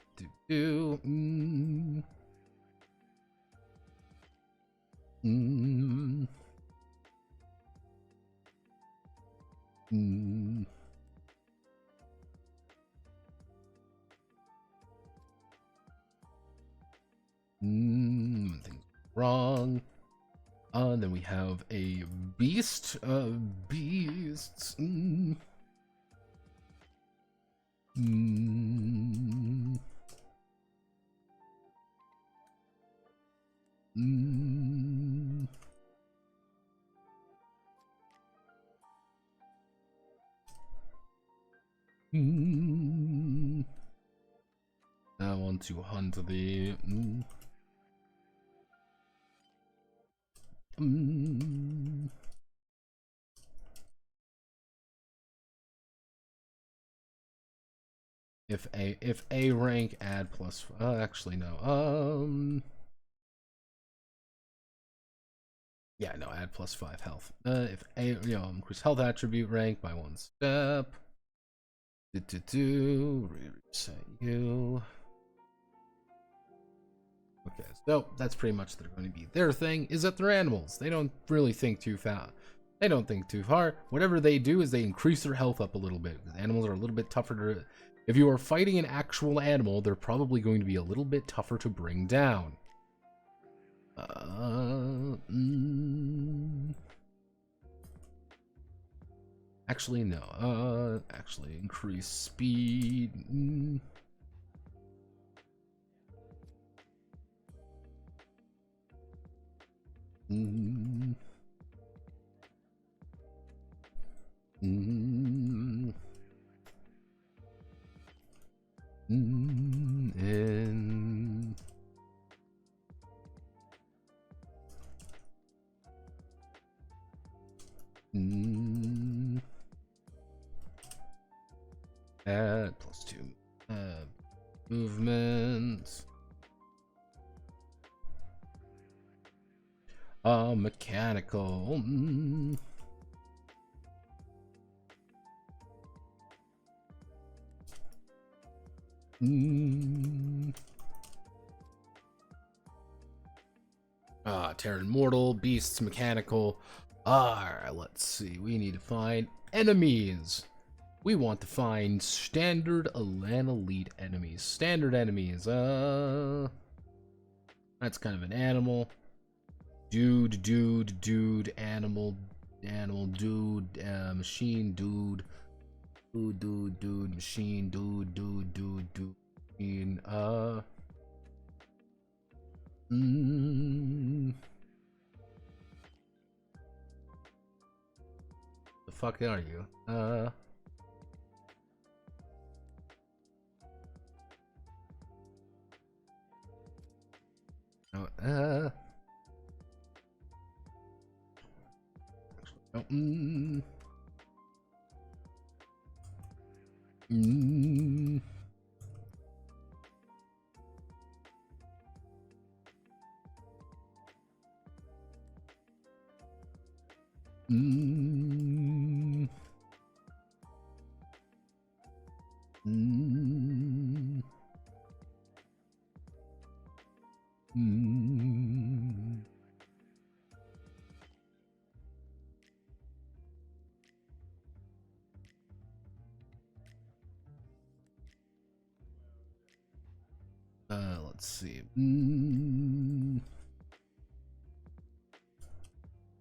[SPEAKER 1] Things wrong. Then we have a beast. Beasts. I want to hunt the if A rank add plus actually no yeah, no, add plus 5 health. If A, increase health attribute rank by 1 step. Reset you. Okay, so that's pretty much they're going to be. Their thing is that they're animals. They don't really think too fast. They don't think too hard. Whatever they do is they increase their health up a little bit. Because animals are a little bit tougher to... If you are fighting an actual animal, they're probably going to be a little bit tougher to bring down. Actually, no. Actually, increase speed. Add +2 movement. Mechanical. Terran mortal, beasts, mechanical. Alright, let's see. We need to find enemies. We want to find standard Alterna elite enemies. Standard enemies. That's kind of an animal. Dude, animal, dude, machine, dude, machine, dude, machine, the fuck are you? Let's see.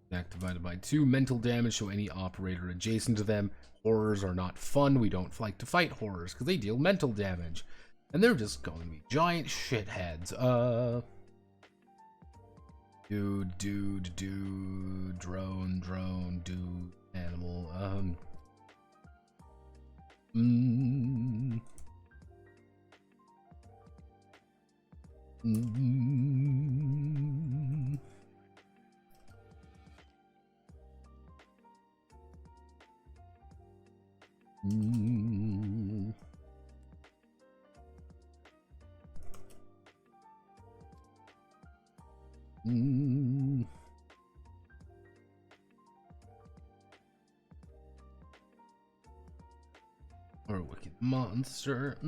[SPEAKER 1] Attack divided by 2. Mental damage, so any operator adjacent to them. Horrors are not fun. We don't like to fight horrors because they deal mental damage. And they're just going to be giant shitheads. Dude, drone, dude, animal, or a wicked monster.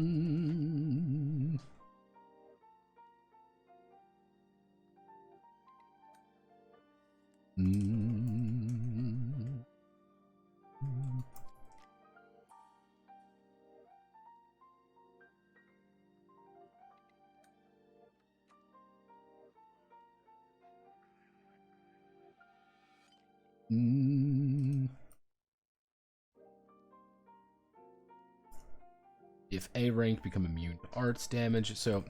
[SPEAKER 1] If A rank, become immune to arts damage. So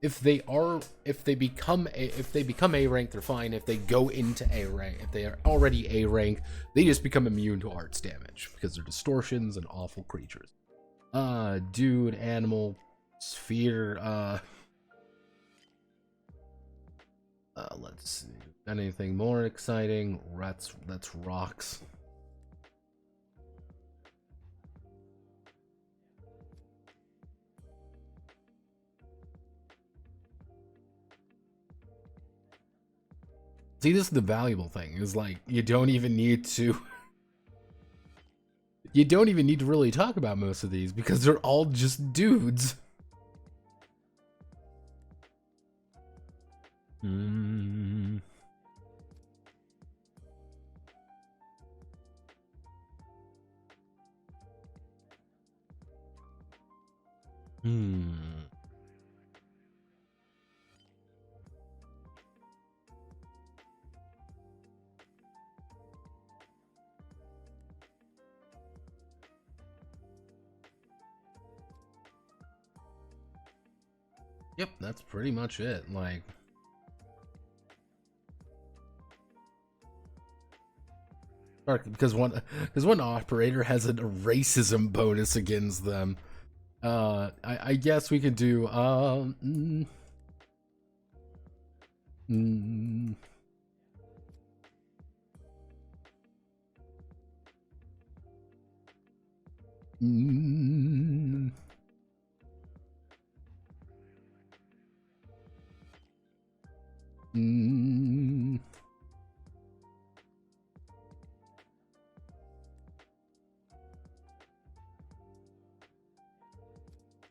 [SPEAKER 1] if they become A rank, they're fine. If they go into A rank, if they are already A rank, they just become immune to arts damage because they're distortions and awful creatures. Dude, animal, sphere. Let's see. Anything more exciting? That's rocks. See, this is the valuable thing, is like, you don't even need to really talk about most of these because they're all just dudes. Yep, that's pretty much it. Like, because one operator has a racism bonus against them. I guess we can do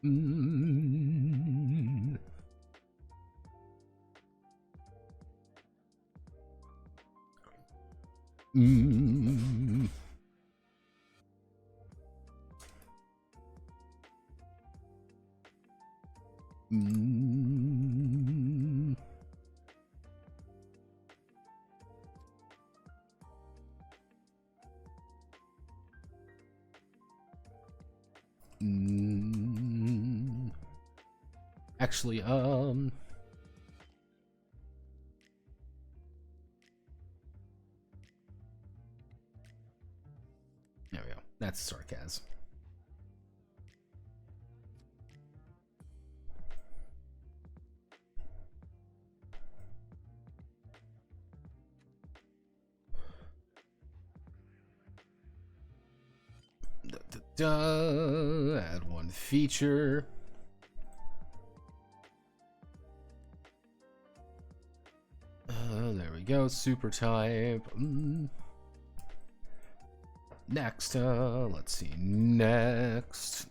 [SPEAKER 1] Mm. Mm. Mm. Mm. Actually, there we go. That's sarcasm. Add one feature. There we go. Super type. Next, let's see. Next.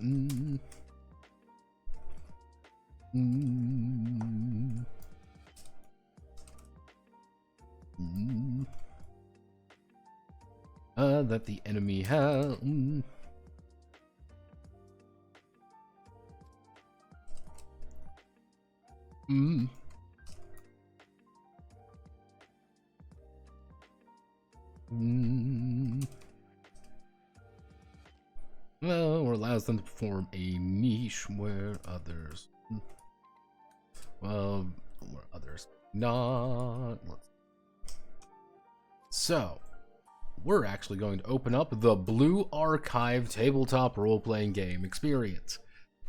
[SPEAKER 1] That the enemy has. Well, or allows them to perform a niche where others, well, where others not. So, we're actually going to open up the Blue Archive tabletop role-playing game experience.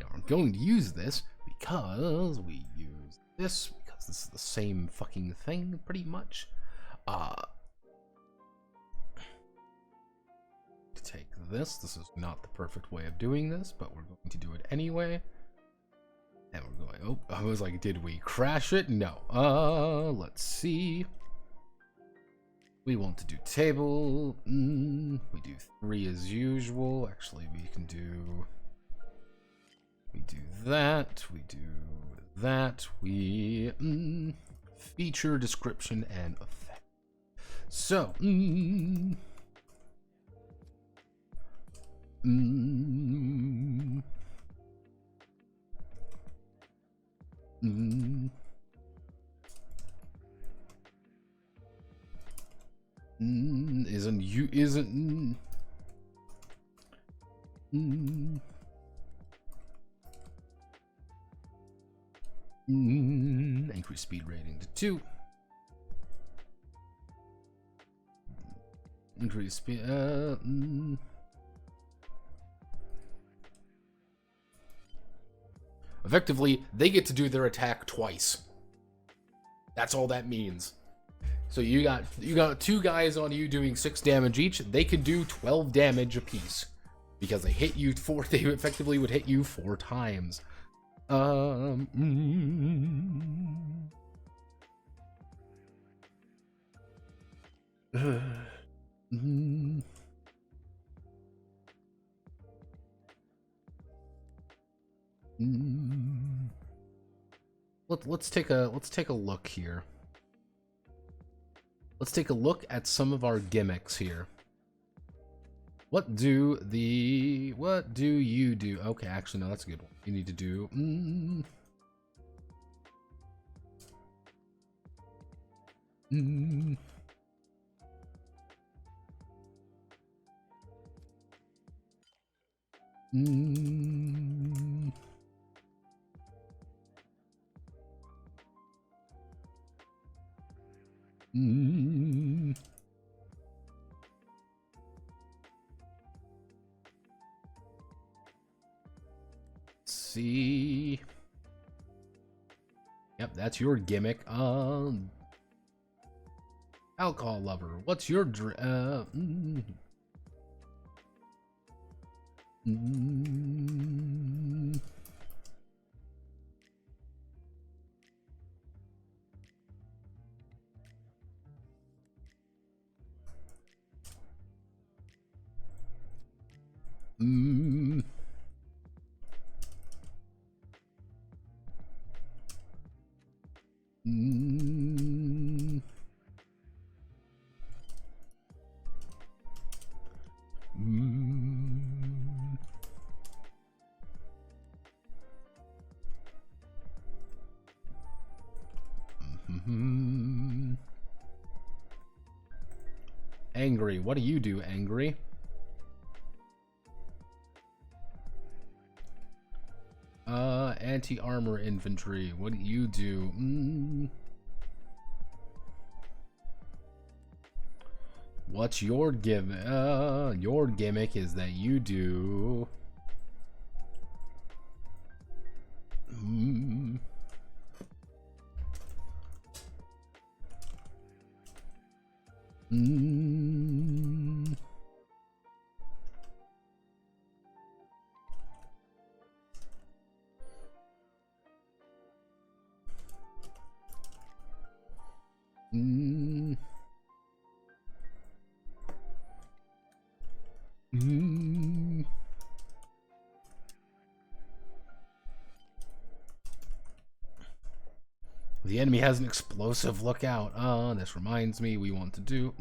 [SPEAKER 1] Now, I'm going to use this because we use this, because this is the same fucking thing, pretty much. To take this. This is not the perfect way of doing this, but we're going to do it anyway. And we're going, oh, I was like, did we crash it? No. Let's see. We want to do table. We do 3 as usual. Actually, we can do... We do that. We do that. We... feature, description, and effect. So... Isn't you isn't increase speed rating to 2. Increase speed effectively, they get to do their attack twice. That's all that means. So you got 2 guys on you doing 6 damage each. They can do 12 damage apiece because they hit you 4. They effectively would hit you 4 times. Let's take a look here. Let's take a look at some of our gimmicks here. What do you do? Okay, actually no, that's a good one. You need to do see. Yep, that's your gimmick. Alcohol lover. What's your Angry. What do you do, Angry? Anti-armor infantry. What do you do? What's your gimmick? Your gimmick is that you do... The enemy has an explosive. Look out. This reminds me we want to do...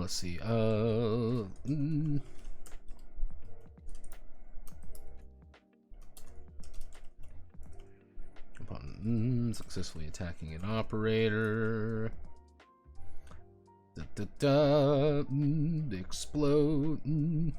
[SPEAKER 1] Let's see. Upon successfully attacking an operator. Explode.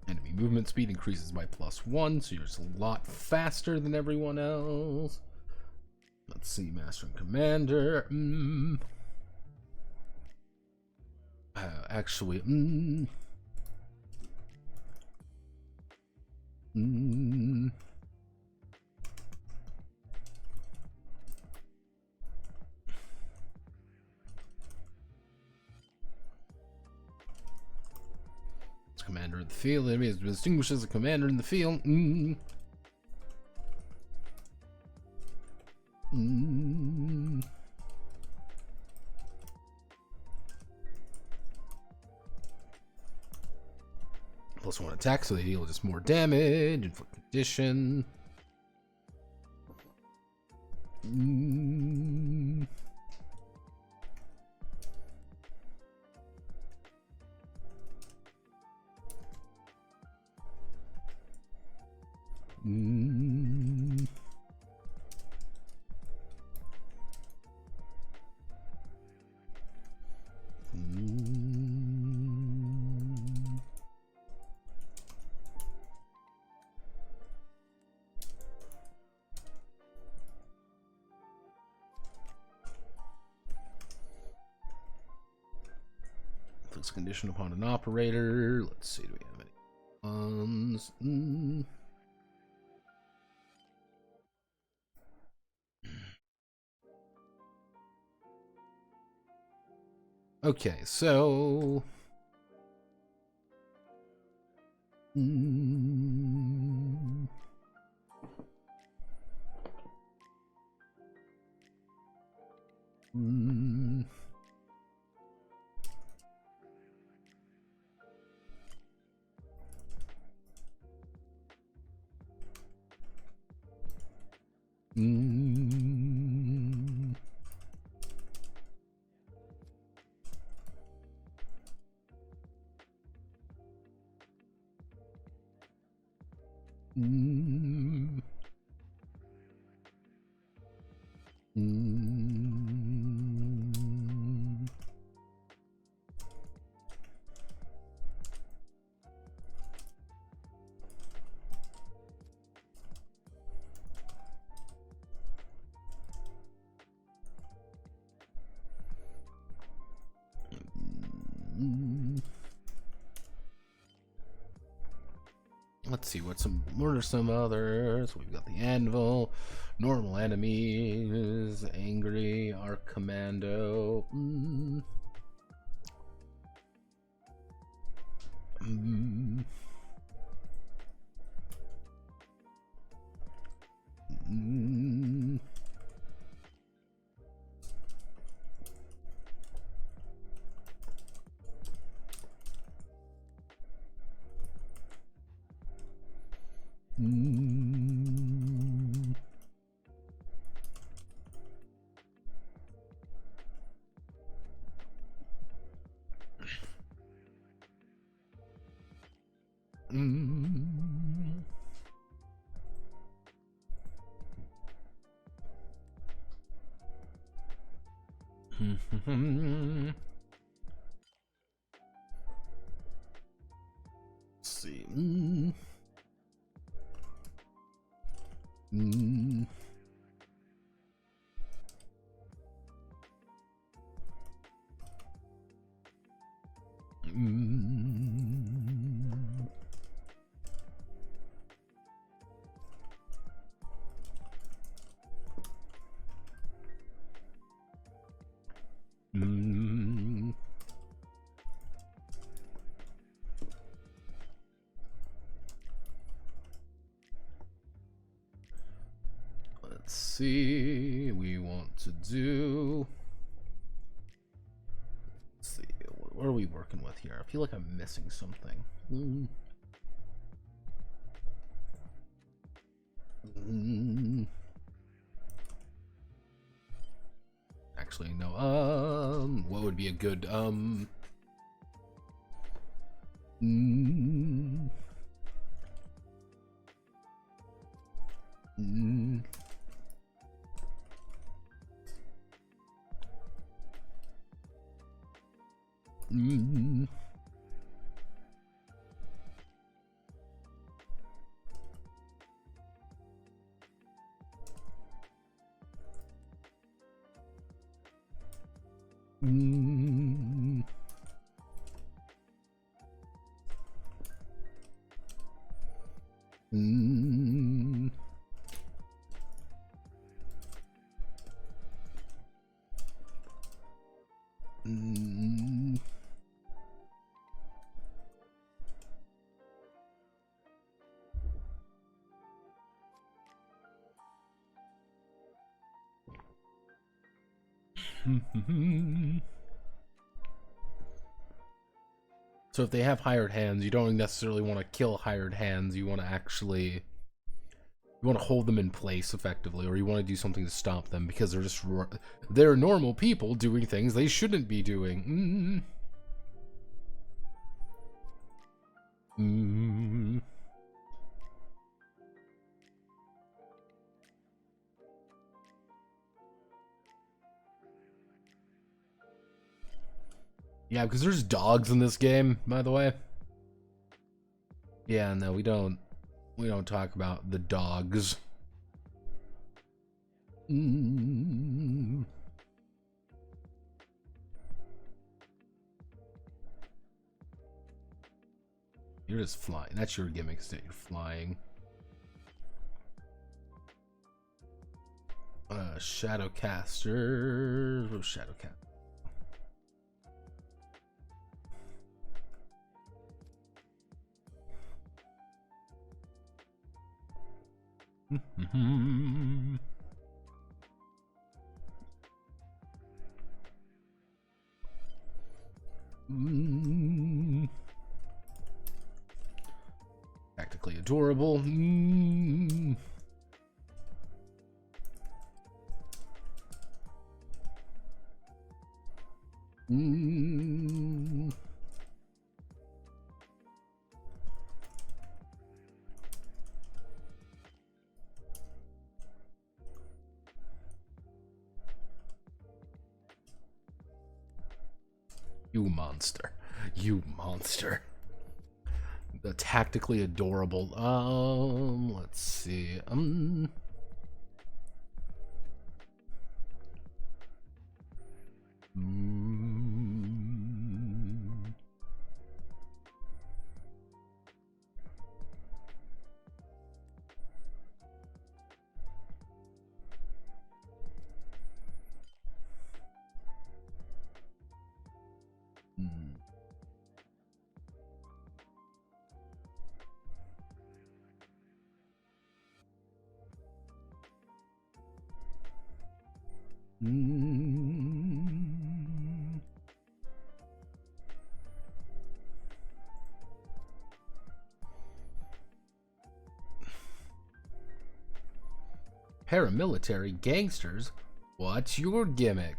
[SPEAKER 1] Enemy movement speed increases by +1, so you're just a lot faster than everyone else. Let's see, Master and Commander. Actually, it's commander in the field. Enemy is distinguished as a commander in the field. +1 attack, so they deal just more damage. Inflict condition. Condition upon an operator. Let's see, do we have any? weapons. Okay, so let's see what are some others. We've got the anvil, normal enemies, angry, our commando. Let's see. Let's see. We want to do. Let's see. What are we working with here? I feel like I'm missing something. Actually, no. What would be a good So if they have hired hands, you don't necessarily want to kill hired hands. You want to actually hold them in place effectively, or you want to do something to stop them because they're normal people doing things they shouldn't be doing. Yeah, because there's dogs in this game, by the way. Yeah, no, we don't talk about the dogs. You're just flying. That's your gimmick, is that you're flying. Shadowcaster. What was Shadowcaster? Tactically adorable. You monster. You monster. The tactically adorable. Let's see. Paramilitary gangsters? What's your gimmick?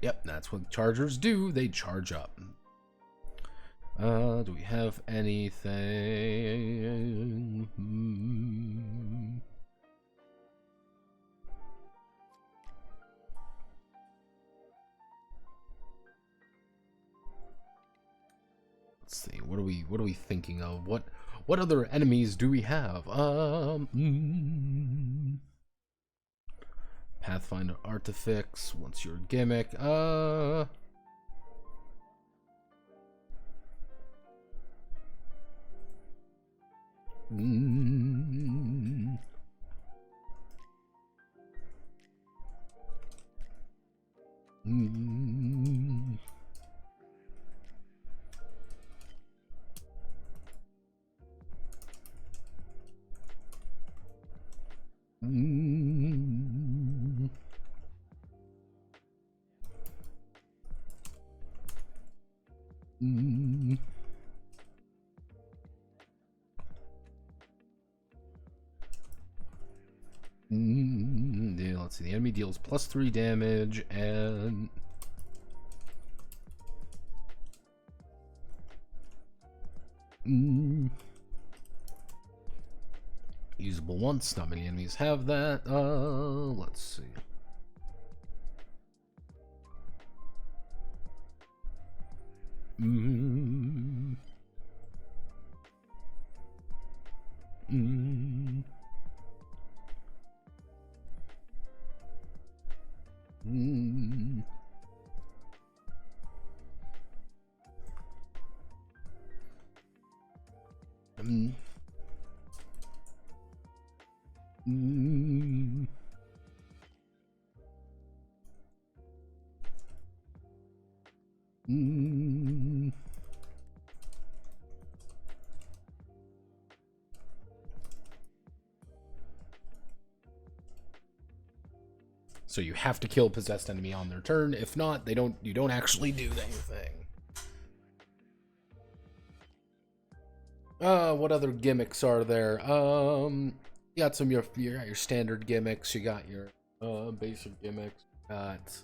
[SPEAKER 1] Yep, that's what chargers do. They charge up. Do we have anything? Let's see. What are we thinking of? What other enemies do we have? Pathfinder artifacts. What's your gimmick? Yeah, let's see. The enemy deals +3 damage and usable once. Not many enemies have that. Let's see. Mm. So you have to kill possessed enemy on their turn. If not, you don't actually do anything. What other gimmicks are there? You got some you got your standard gimmicks, you got your basic gimmicks, you got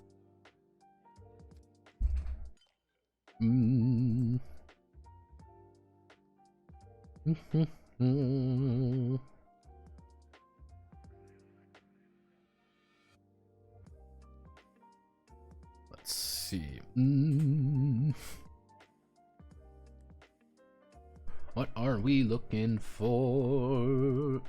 [SPEAKER 1] let's see. What are we looking for?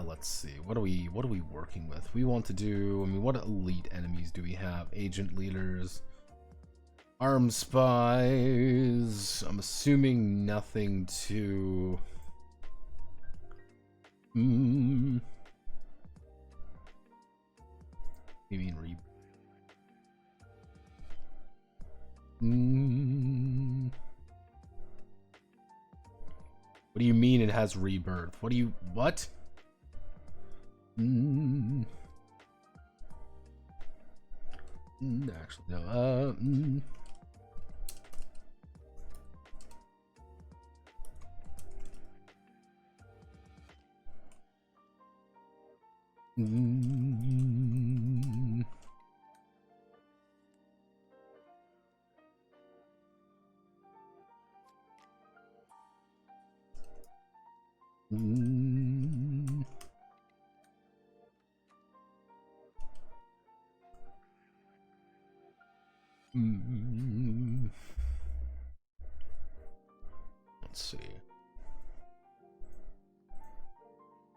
[SPEAKER 1] Let's see. What are we working with? We want to do, I mean, what elite enemies do we have? Agent leaders, armed spies. I'm assuming nothing to you mean what do you mean it has rebirth? What? Actually, no.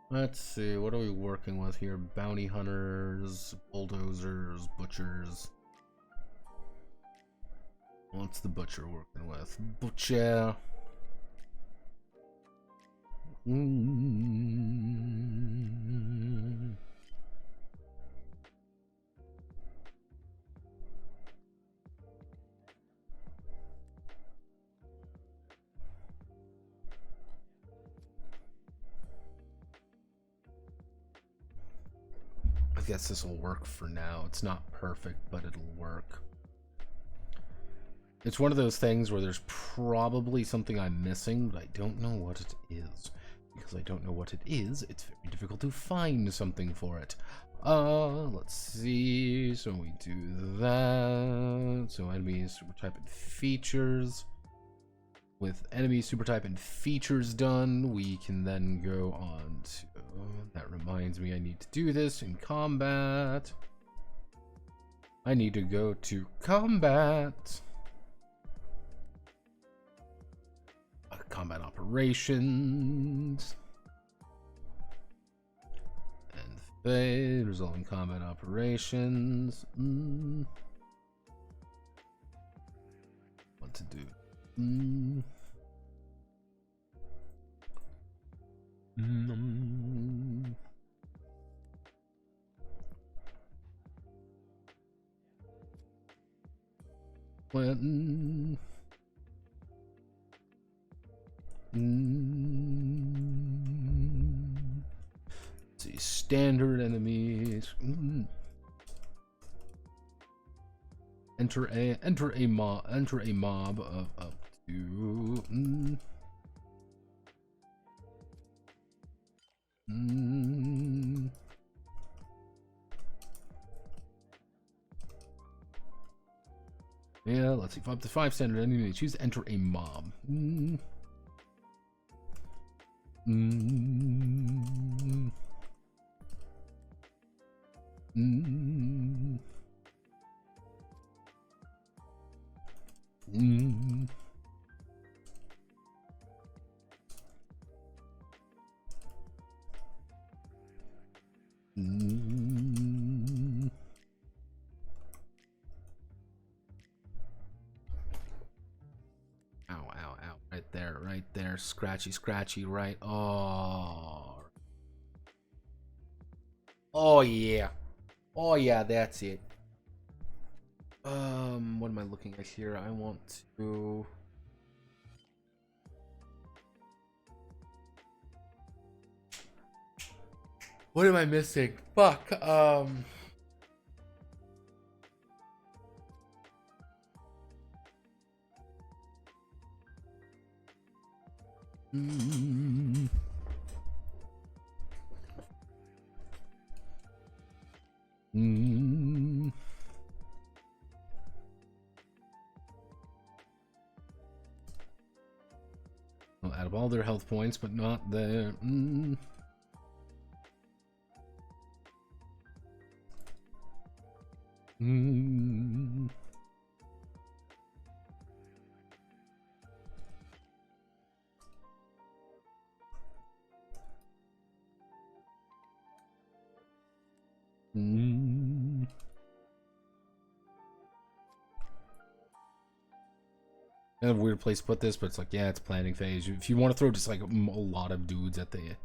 [SPEAKER 1] Let's see, what are we working with here? Bounty hunters, bulldozers, butchers. What's the butcher working with? Butcher. I guess this will work for now. It's not perfect, but it'll work. It's one of those things where there's probably something I'm missing, but I don't know what it is. Because I don't know what it is, it's very difficult to find something for it. Let's see. So we do that. So enemy super type and features. With enemy super type and features done, we can then go on to... that reminds me, I need to do this in combat. I need to go to combat. Combat operations. And fade, resolving combat operations. What to do? Let's see, standard enemies. Enter a mob of up to yeah, let's see. Up to 5 standard enemies. Choose enter a mob. Mm. Mm. Mm. Ow, ow, ow. Right there. Scratchy, scratchy, right. Oh. Oh, yeah. Oh, yeah, that's it. What am I looking at here? I want to... What am I missing? Fuck, Mm. Mm. Well, out of all their health points, but not there. Mm. Mm. Mm. Kind of a weird place to put this, but it's like, yeah, it's planning phase. If you want to throw just like a lot of dudes at the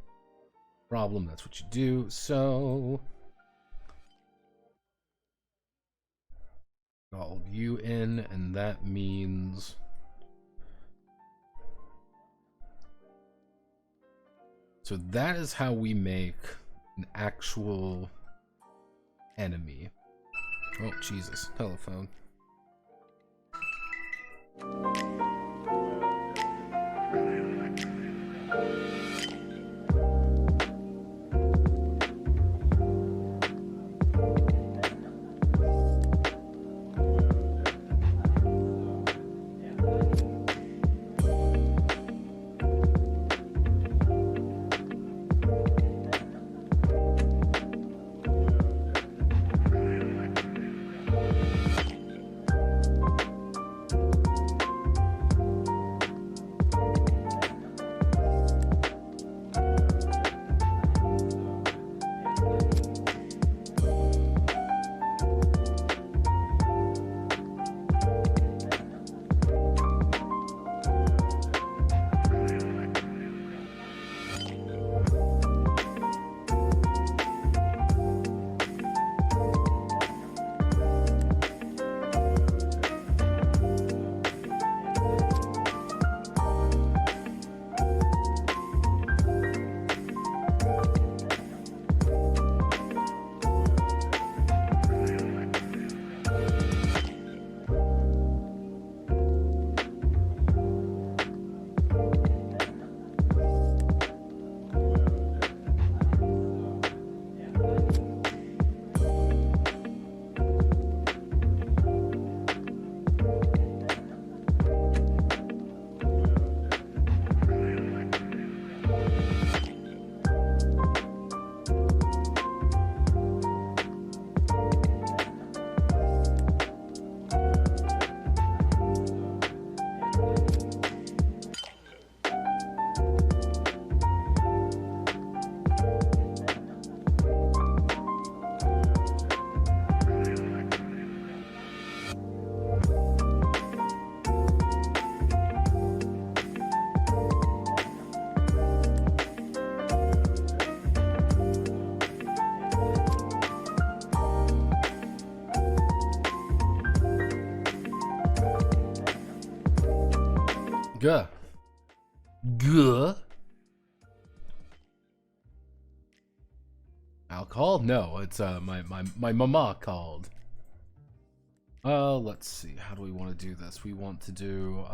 [SPEAKER 1] problem, that's what you do. So all of you in, and that means so that is how we make an actual enemy. Oh, Jesus. Telephone. Guh. Guh. Alcohol? No, it's my mama called. Let's see. How do we want to do this? We want to do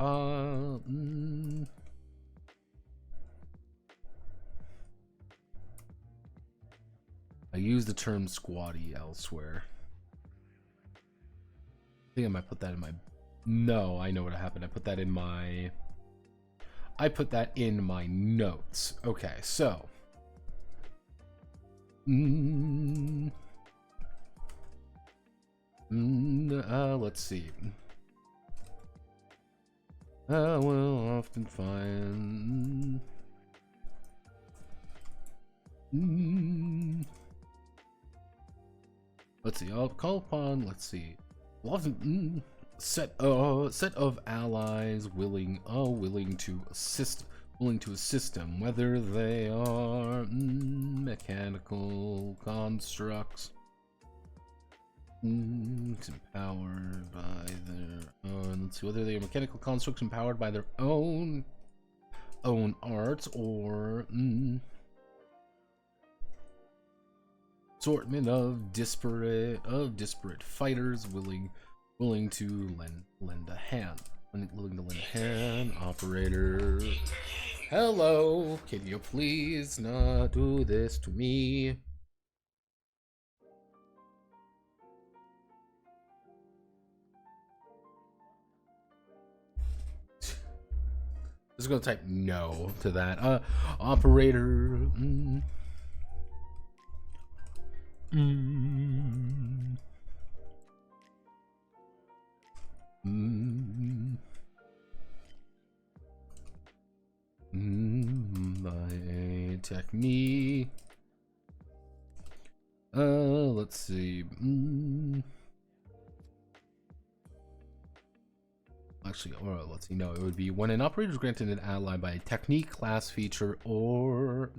[SPEAKER 1] I use the term squatty elsewhere. I think I might put that in my... No, I know what happened. I put that in my notes. Okay, so let's see. Will often find. Let's see. I'll call upon. Let's see. Will often set of allies willing to assist them, whether they are mechanical constructs. Empowered by their own. Let's see, whether they are mechanical constructs empowered by their own arts, or assortment of disparate fighters willing to lend a hand. Operator. Hello, can you please not do this to me? Just gonna type no to that. Operator. My technique. Let's see. Actually, or let's see. No, it would be when an operator is granted an ally by a technique, class, feature, or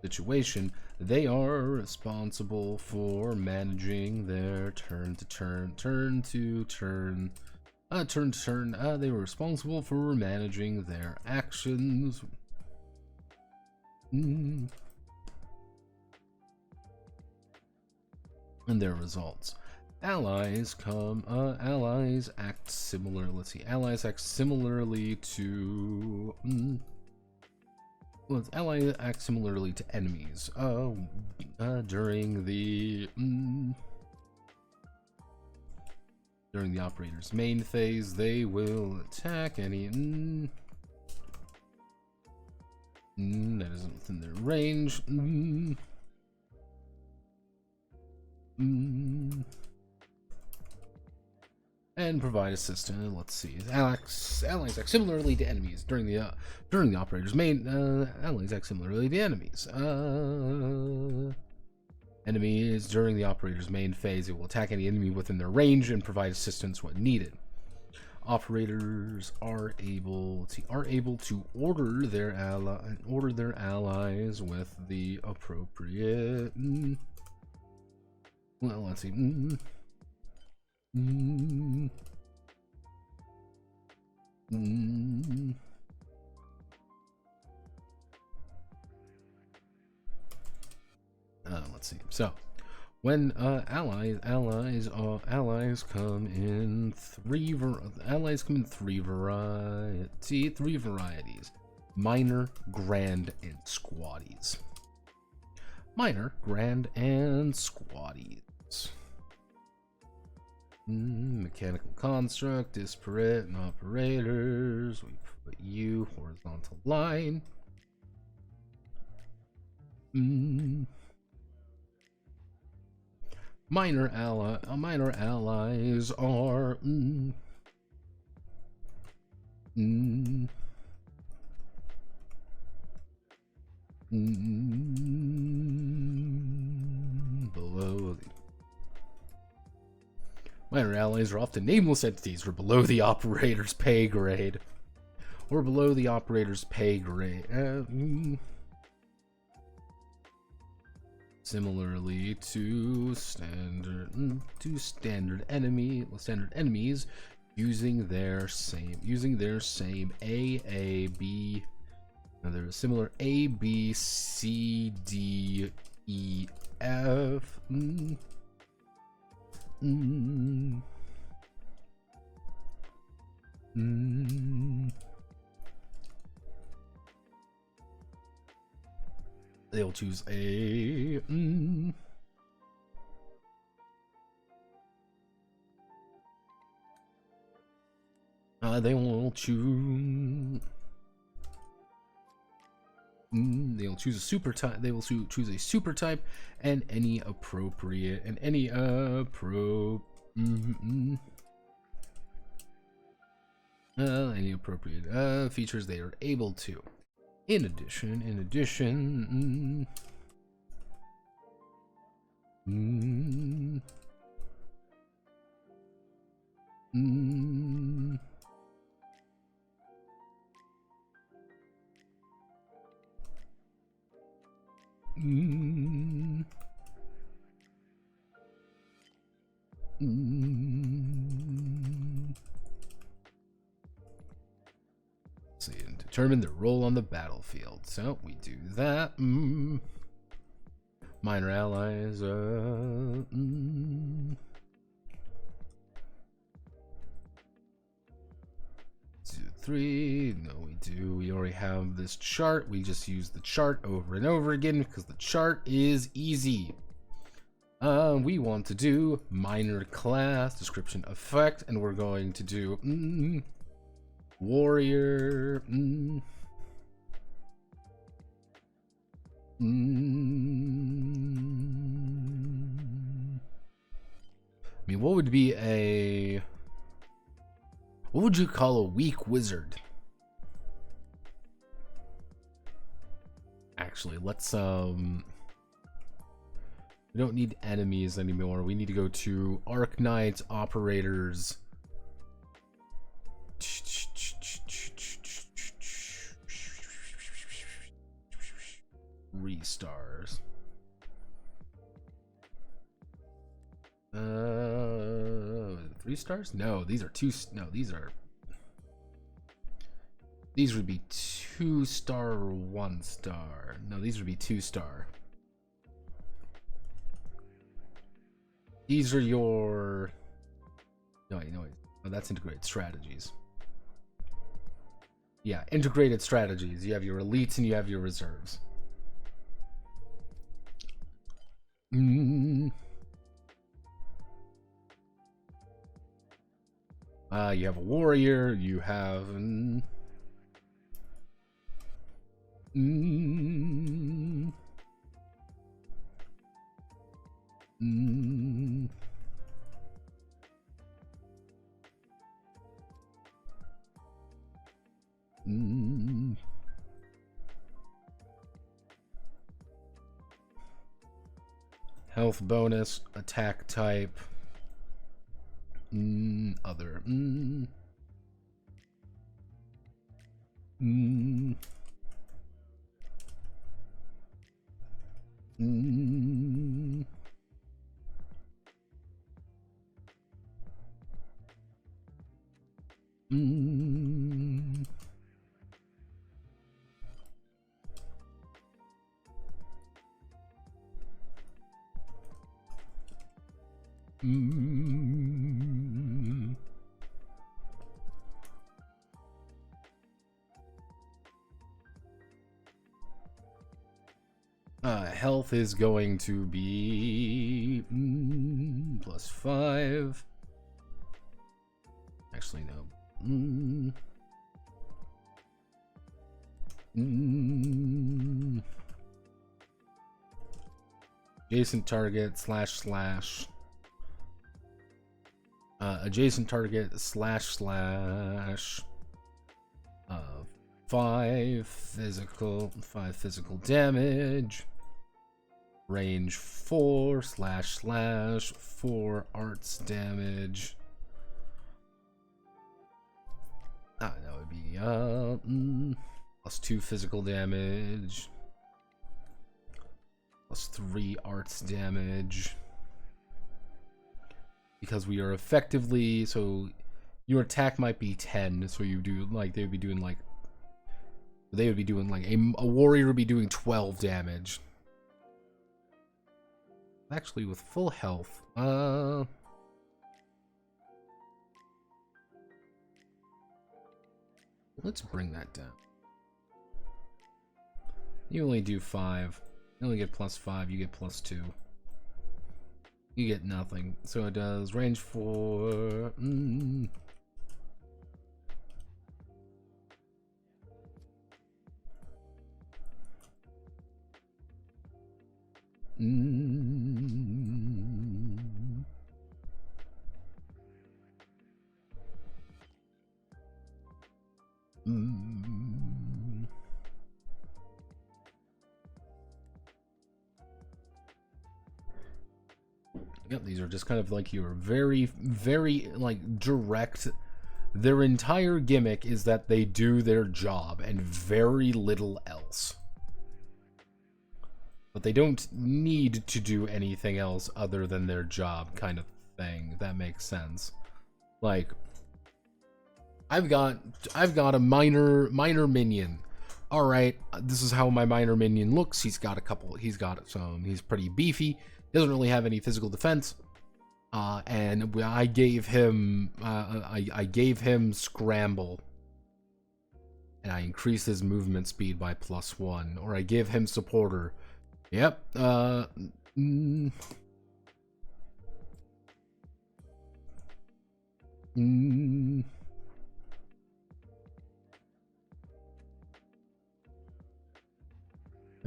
[SPEAKER 1] situation, they are responsible for managing their turn to turn. They were responsible for managing their actions. And their results. Allies act similar. Let's see. Allies act similarly to. Allies act similarly to enemies. During the operator's main phase, they will attack any that isn't within their range. And provide assistance. Let's see. Allies act similarly to enemies during the operator's main. Allies act similarly to enemies. Enemies during the operator's main phase. It will attack any enemy within their range and provide assistance when needed. Operators are able to order their allies with the appropriate. Well, let's see. Let's see. So, when allies come in three varieties: minor, grand, and squaddies. Minor, grand, and squaddies. Mechanical construct, disparate, and operators. We put you horizontal line. Minor allies are below the minor allies are often nameless entities or below the operator's pay grade. Similarly to standard enemies using their same AAB. Now there's similar A, B, C, D, E, F. They'll choose a. They will choose. They'll choose a super type. They will choose a super type and any appropriate any appropriate features they are able to. In addition, see, and determine their role on the battlefield. So we do that. Minor allies. 2, 3. No, we do. We already have this chart. We just use the chart over and over again because the chart is easy. We want to do minor class description effect, and we're going to do warrior. I mean, what would be a... What would you call a weak wizard? Actually, let's we don't need enemies anymore. We need to go to Arknights, operators. 3 stars. 3 stars? No, these are 2. No, these would be 2 star or 1 star. No, these would be 2 star. These are your... No, wait. Oh, that's integrated strategies. Yeah, integrated strategies. You have your elites and you have your reserves. You have a warrior. You have... Health bonus, attack type, other. Health is going to be +5. Actually, no. Adjacent target / adjacent target / 5 physical damage. Range 4 / 4 arts damage. That would be +2 physical damage, +3 arts damage. Because we are effectively, so your attack might be 10, so you do like they would be doing like a warrior would be doing 12 damage. Actually, with full health, let's bring that down. You only do 5. You only get +5. You get +2. You get nothing. So it does range 4. Yep, these are just kind of like your very, very like direct. Their entire gimmick is that they do their job and very little else. But they don't need to do anything else other than their job, kind of thing, if that makes sense. Like, I've got a minor minion. All right, this is how my minor minion looks. He's got he's pretty beefy. Doesn't really have any physical defense. And I gave him I gave him scramble, and I increased his movement speed by +1. Or I give him supporter. Yep. There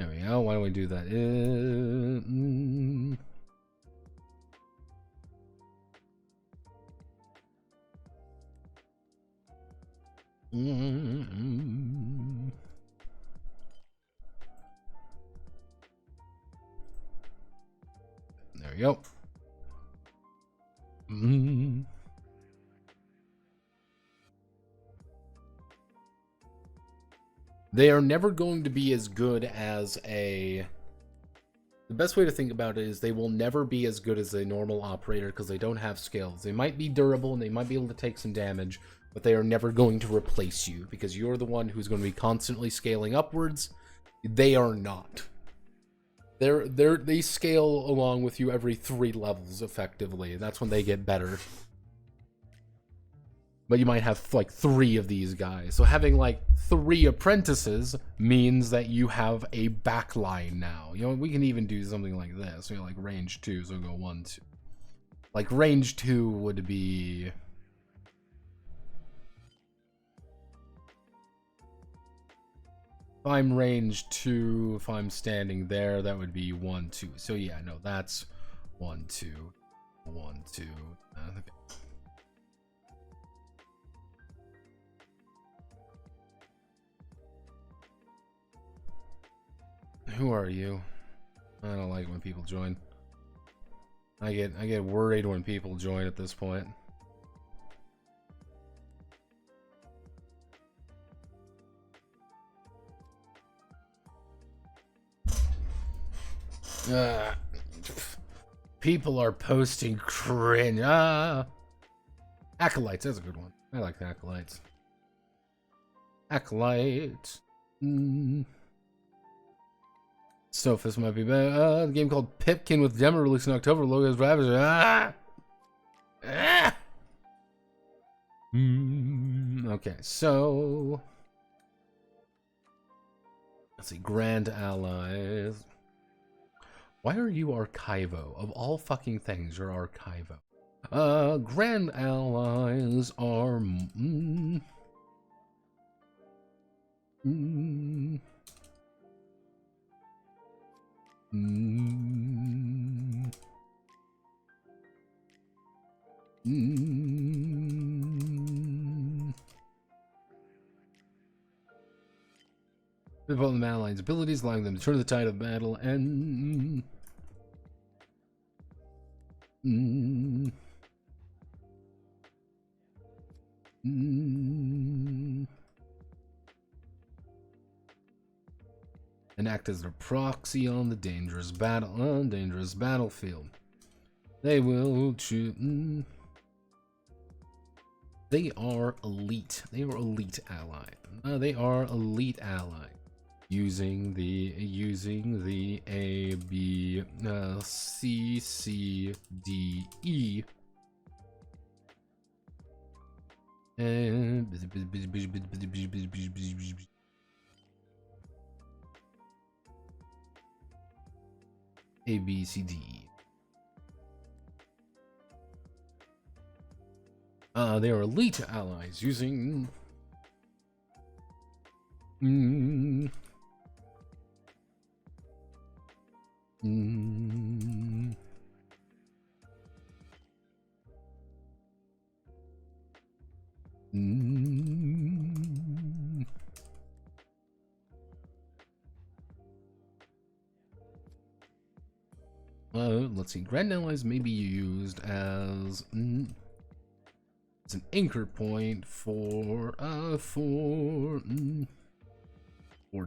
[SPEAKER 1] we go. Why don't we do that? There we go. They are never going to be as good as a... The best way to think about it is they will never be as good as a normal operator because they don't have skills. They might be durable and they might be able to take some damage, but they are never going to replace you because you're the one who's going to be constantly scaling upwards. They are not. They scale along with you every 3 levels effectively. That's when they get better. But you might have like 3 of these guys. So having like 3 apprentices means that you have a backline now. You know, we can even do something like this. You know, like range 2, so we'll go 1, 2. Like range 2 would be... If I'm range 2, if I'm standing there, that would be 1, 2. So yeah, no, that's 1, 2, 1, 2. Okay. Who are you? I don't like when people join. I get worried when people join at this point. People are posting cringe. Acolytes, that's a good one. I like Acolytes. Acolytes. Sophist might be better. A game called Pipkin with demo released in October. Logo's Ravage. Okay, so let's see. Grand Allies. Why are you Archivo? Of all fucking things, you're Archivo. Grand Allies are... Develop the Allies' abilities, allowing them to turn the tide of battle and... and act as their proxy on the dangerous battlefield. They will choose. They are elite. They are elite ally. They are elite ally. Using the A, B, C, C, D, E. And A, B, C, D, E. They are elite allies using... Let's see. Grand allies may be used as it's an anchor point for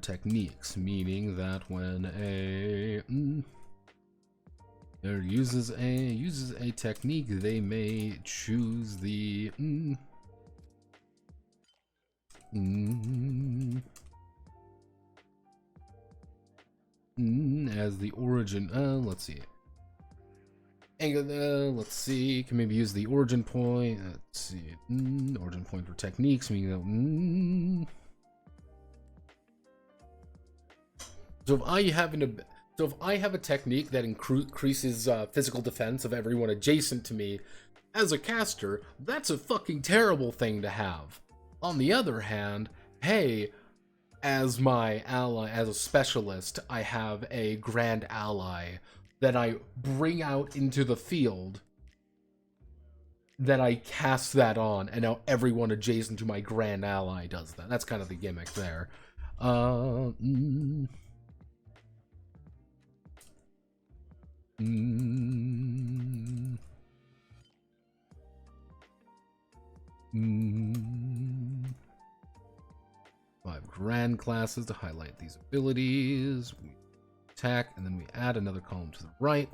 [SPEAKER 1] techniques, meaning that when a uses a technique, they may choose the as the origin. Let's see. Let's see. Can maybe use the origin point. Let's see. Origin point for techniques, meaning that. So if I have a technique that increases physical defense of everyone adjacent to me, as a caster, that's a fucking terrible thing to have. On the other hand, hey, as my ally, as a specialist, I have a grand ally that I bring out into the field, that I cast that on, and now everyone adjacent to my grand ally does that. That's kind of the gimmick there. Five grand classes to highlight these abilities. We attack, and then we add another column to the right.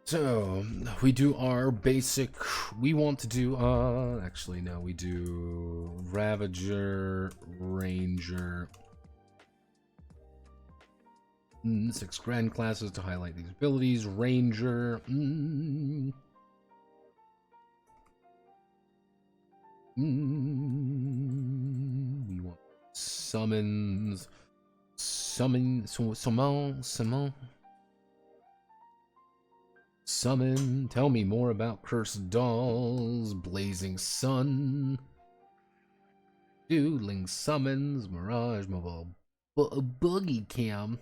[SPEAKER 1] So we do our basic. We want to do actually no, we do Ravager, Ranger. 6 grand classes to highlight these abilities. Ranger. We want summons. Summon. Tell me more about Cursed Dolls. Blazing Sun. Doodling Summons. Mirage Mobile. Boogie Cam.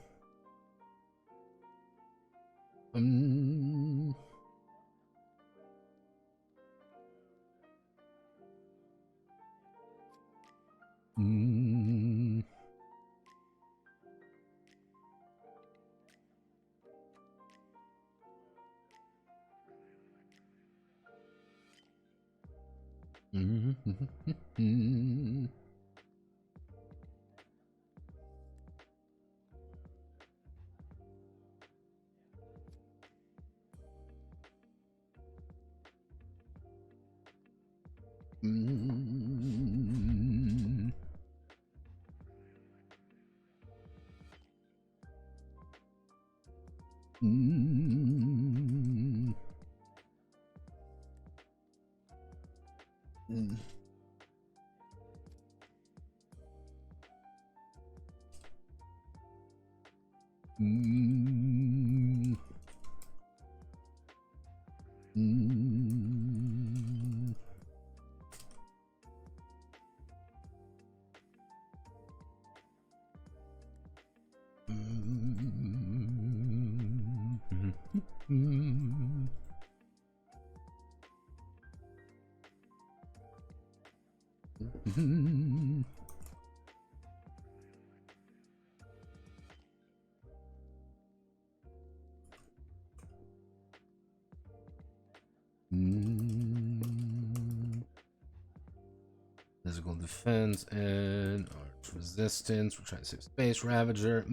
[SPEAKER 1] Physical defense and arch resistance. We're trying to save space. Ravager.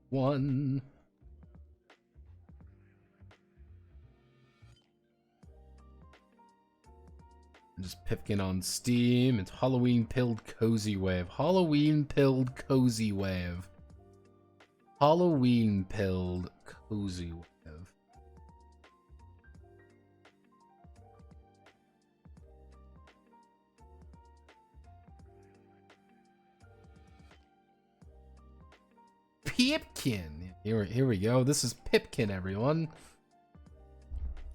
[SPEAKER 1] One. Just Pipkin on Steam. It's Halloween Pilled Cozy Wave. Halloween Pilled Cozy Wave. Halloween Pilled Cozy Wave. Pipkin. Here we go. This is Pipkin, everyone.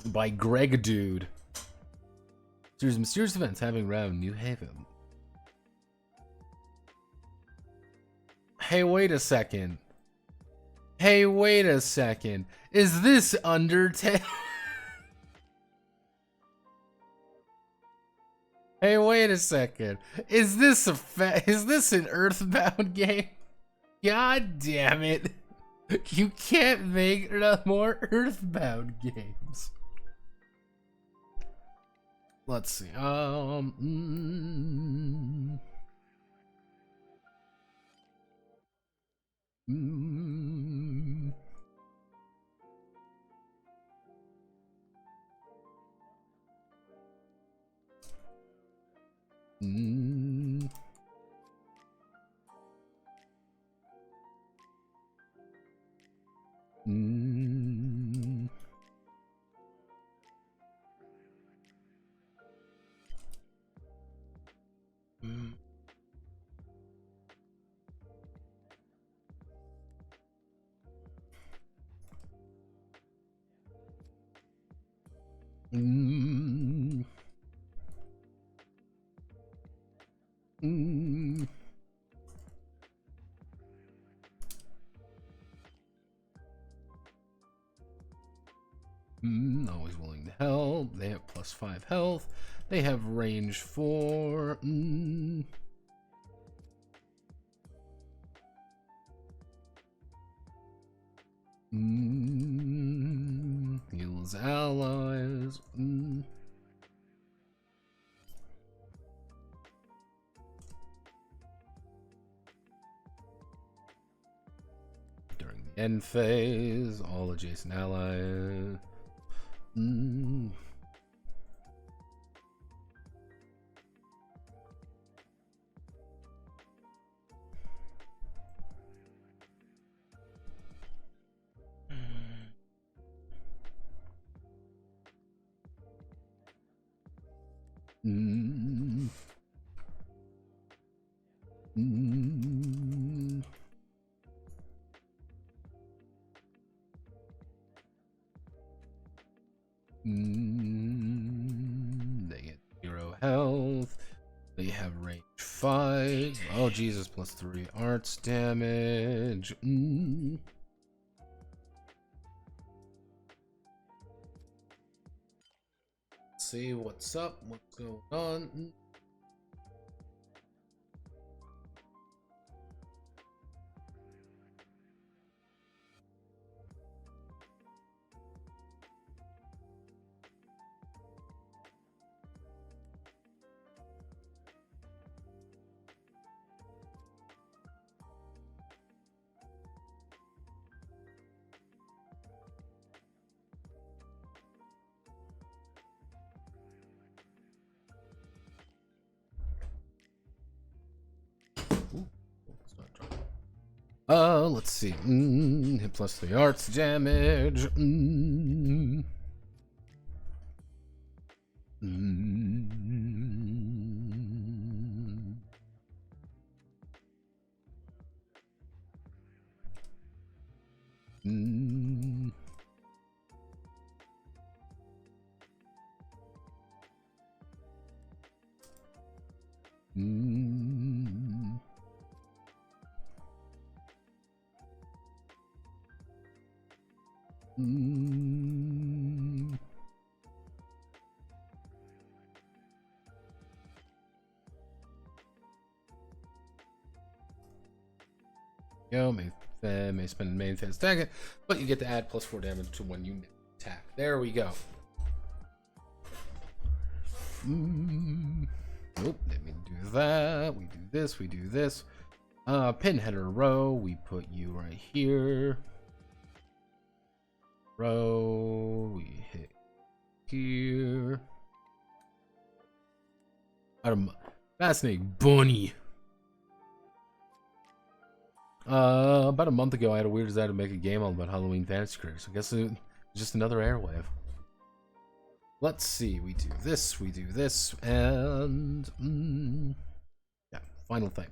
[SPEAKER 1] By Greg Dude. Series of mysterious events happening around New Haven. Hey, wait a second. Hey, wait a second. Is this Undertale? Hey, wait a second. Is this an Earthbound game? God damn it. You can't make no more Earthbound games. Let's see. Always willing to help. They have +5 health. They have range 4. Heals allies. During the end phase, all adjacent allies. They get 0 health. They have range 5. Oh Jesus, +3 arts damage. See what's up, what's going on. Let's see. Hit +3 arts damage. Go, may spend main phase attack, but you get to add +4 damage to when you attack. There we go. Nope, didn't do that. We do this, we do this. Pinheader row, we put you right here. Row, we hit here. Fascinating bunny. About a month ago, I had a weird desire to make a game all about Halloween fantasy creators. I guess it's just another airwave. Let's see. We do this, and yeah, final thing.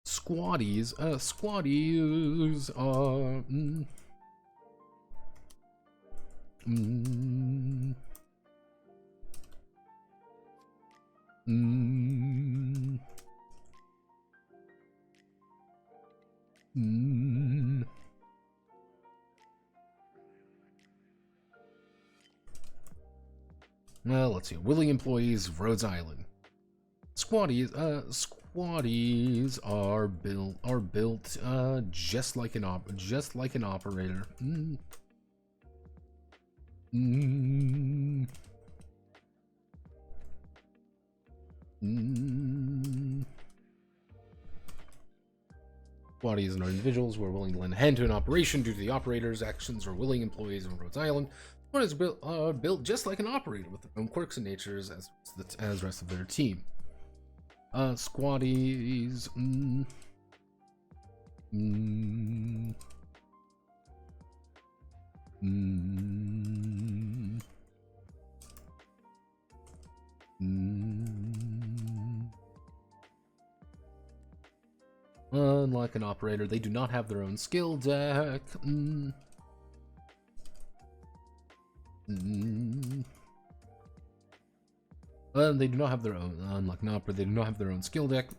[SPEAKER 1] Squatties. Squatties are. Well, let's see. Willing employees, Rhodes Island. Squatties are built just like an operator. Squatties are individuals who are willing to lend a hand to an operation due to the operator's actions or willing employees on Rhodes Island. Squatties are built just like an operator with their own quirks and natures as the rest of their team. Squatties. Unlike an operator, they do not have their own skill deck. They do not have their own. Unlike an operator, they do not have their own skill deck.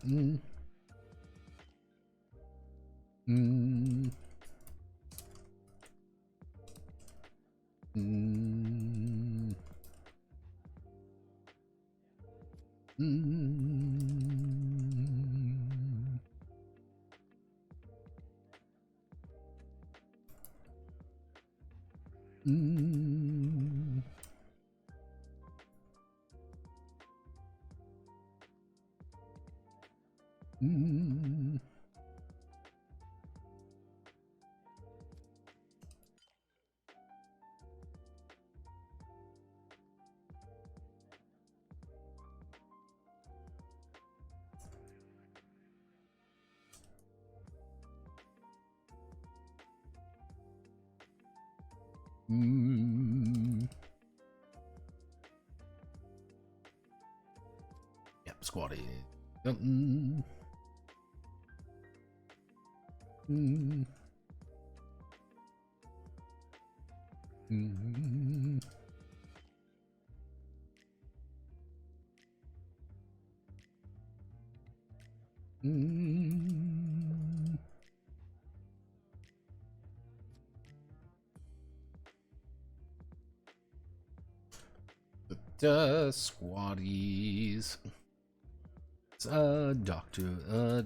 [SPEAKER 1] Yep, squatty. Squatties.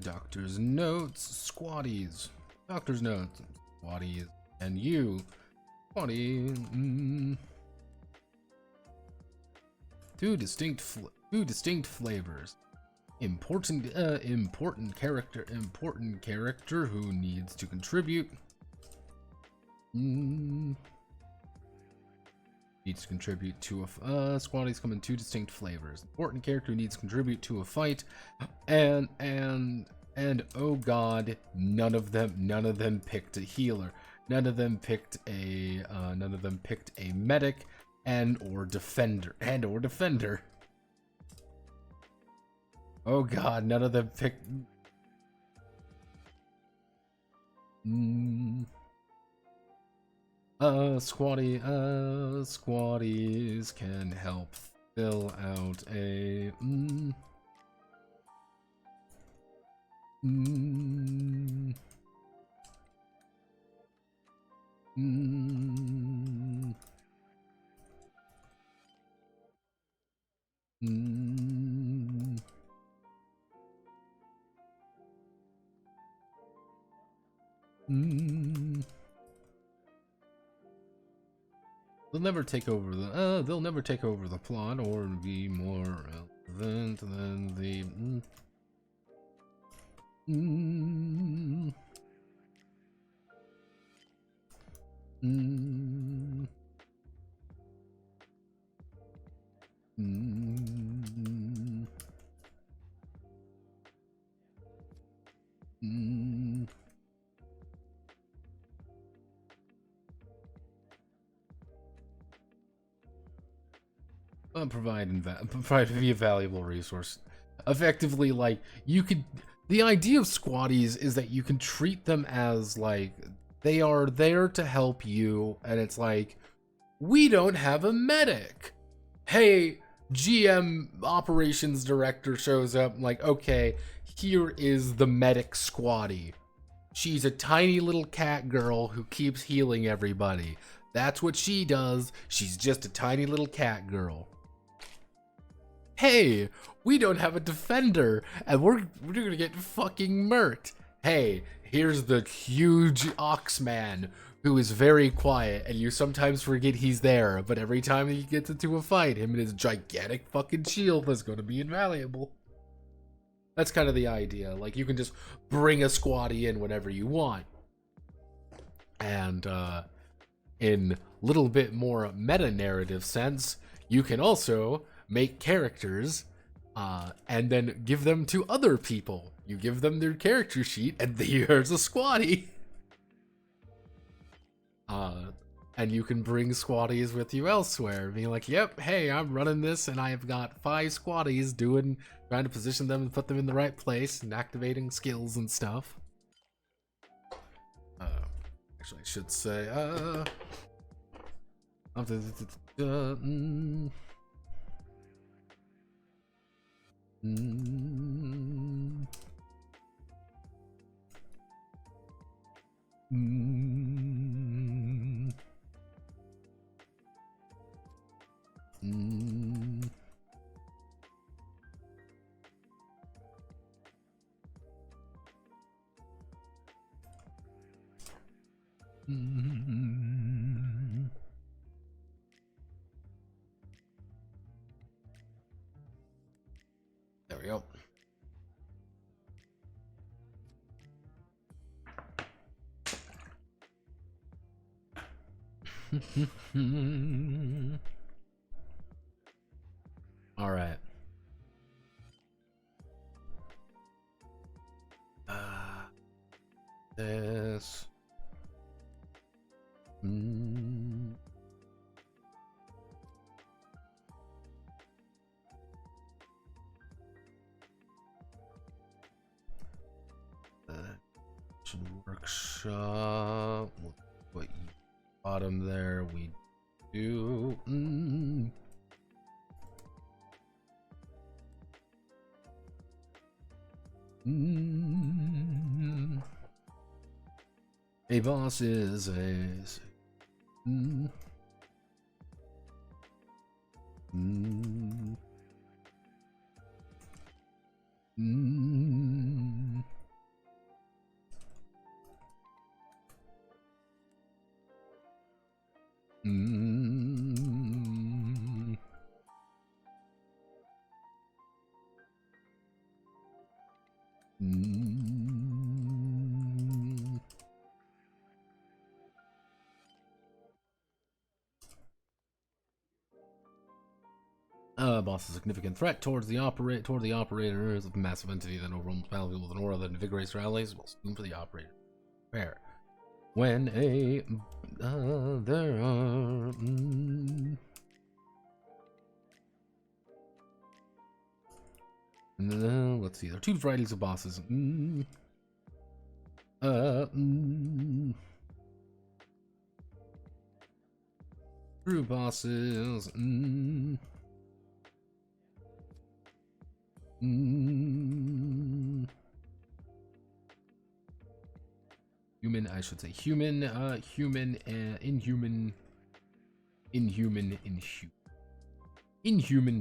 [SPEAKER 1] Doctor's notes. Squatties. Doctor's notes. Squatties. And you. Squatty. Two distinct flavors. Important character who needs to contribute. Needs to contribute to a squatties come in two distinct flavors. Important character who needs to contribute to a fight, and oh god, none of them picked a healer. None of them picked a medic or defender. Oh god, none of them picked. Squatties can help fill out a They'll never take over the plot or be more relevant than the. Provide be a valuable resource. Effectively, like, you could. The idea of squatties is that you can treat them as, like, they are there to help you, and it's like, we don't have a medic. Hey, GM operations director shows up, like, okay, here is the medic squatty. She's a tiny little cat girl who keeps healing everybody. That's what she does. She's just a tiny little cat girl. Hey, we don't have a defender, and we're gonna get fucking murked. Hey, here's the huge Oxman, who is very quiet, and you sometimes forget he's there, but every time he gets into a fight, him and his gigantic fucking shield is gonna be invaluable. That's kind of the idea. Like, you can just bring a squatty in whenever you want. And, in a little bit more meta-narrative sense, you can also make characters, and then give them to other people. You give them their character sheet, and here's a squatty. And you can bring squatties with you elsewhere. Being like, yep, hey, I'm running this, and I have got 5 squatties trying to position them and put them in the right place, and activating skills and stuff. Actually, I should say, there we go. All right. This. Workshop. What you bottom there? We do. A boss is boss is a significant threat toward the operators of a massive entity that overwhelms battlefield with an aura that invigorates their allies. Well, soon for the operator. Fair. When there are let's see, there are 2 varieties of bosses. True bosses. Human, I should say human, inhuman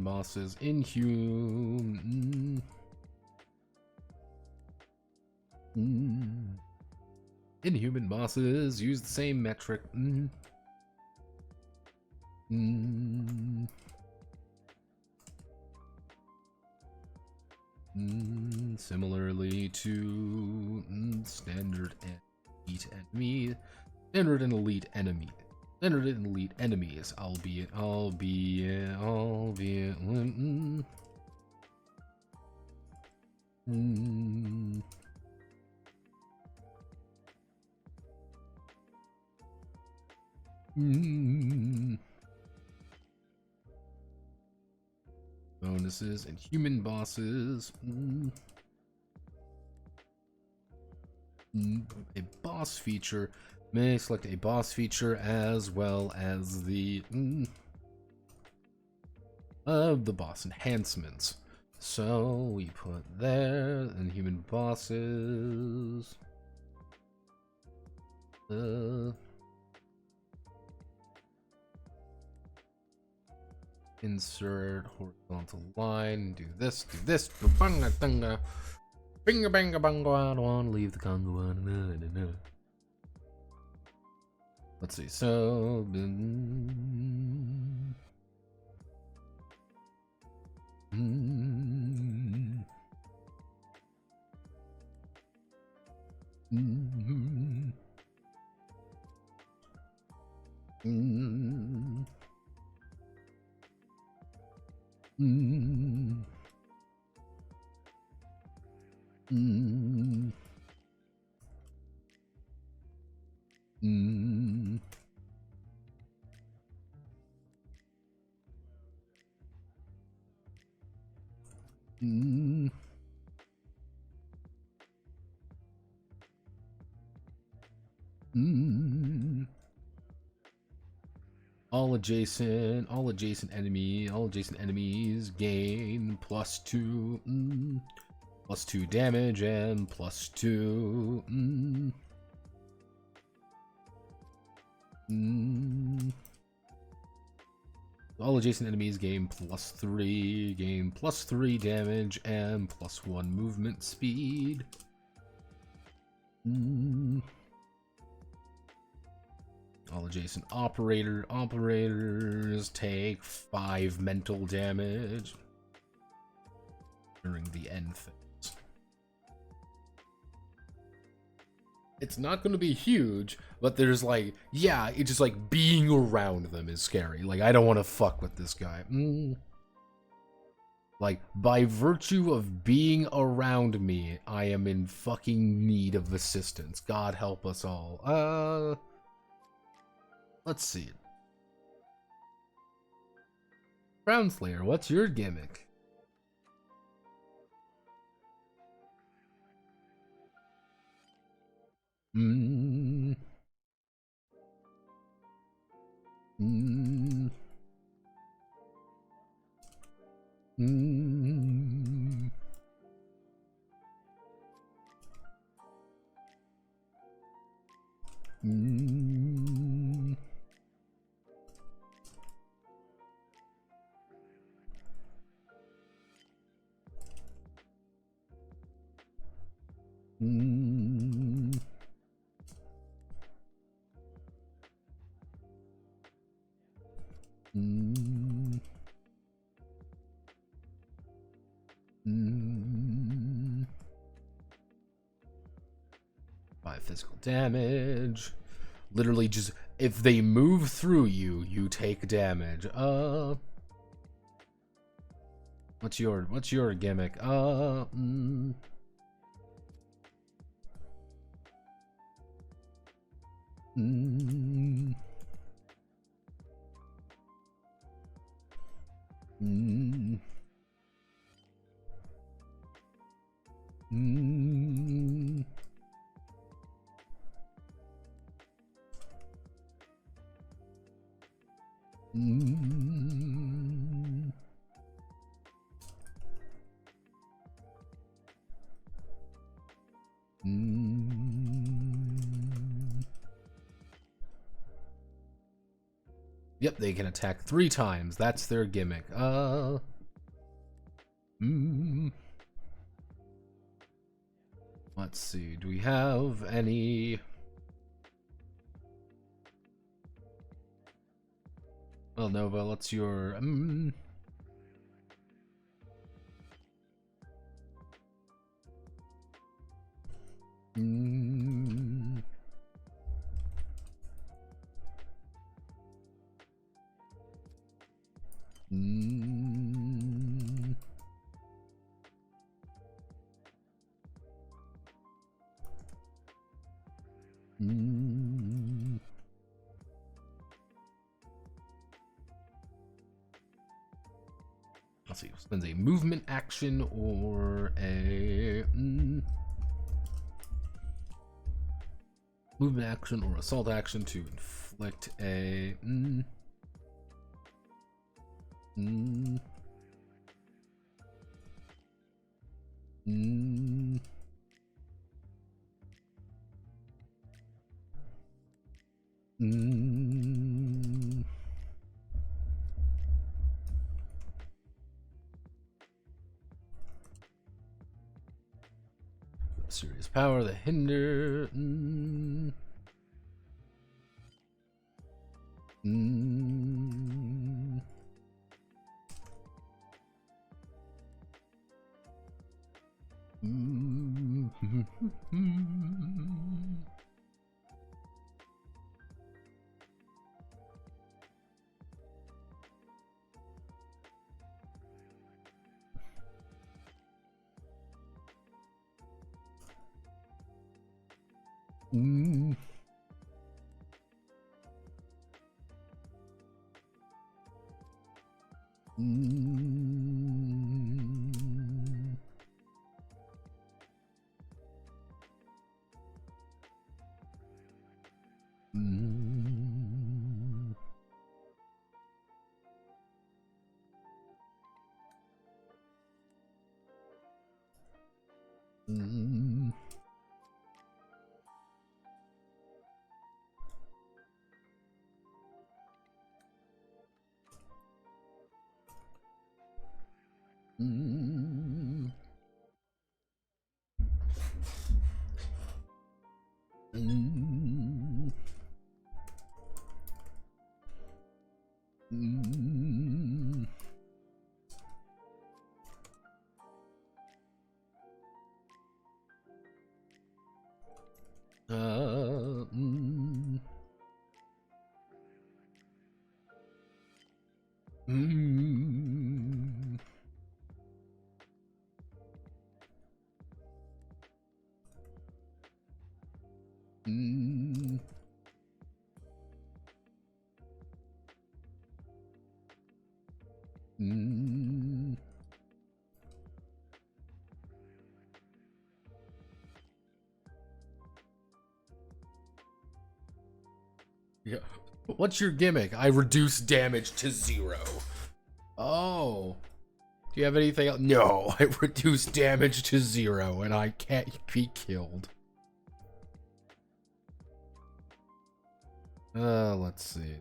[SPEAKER 1] bosses, inhuman bosses use the same metric. Similarly to standard and elite enemy, standard and elite enemy, standard and elite enemies, albeit. Bonuses and human bosses. A boss feature. May select a boss feature as well as the boss enhancements. So we put there and human bosses. Insert horizontal line. Do this. Do this. Banga banga. Binga banga banga. I don't want to leave the Congo. No. Let's see. So. All adjacent enemies gain +2 damage and +2 all adjacent enemies gain +3 damage and +1 movement speed. All adjacent operators take 5 mental damage during the end phase. It's not going to be huge, but there's like, yeah, it's just like being around them is scary. Like, I don't want to fuck with this guy. Like, by virtue of being around me, I am in fucking need of assistance. God help us all. Let's see. Crown Slayer, what's your gimmick? By physical damage. Literally just, if they move through you, you take damage. What's your gimmick? Yep, they can attack 3 times. That's their gimmick. Let's see. Do we have any? Well, Nova, what's your... Let's see, spends a movement action or a movement action or assault action to inflict a serious power, the hinder. Yeah. What's your gimmick? I reduce damage to 0. Oh. Do you have anything else? No, I reduce damage to 0 and I can't be killed. Let's see.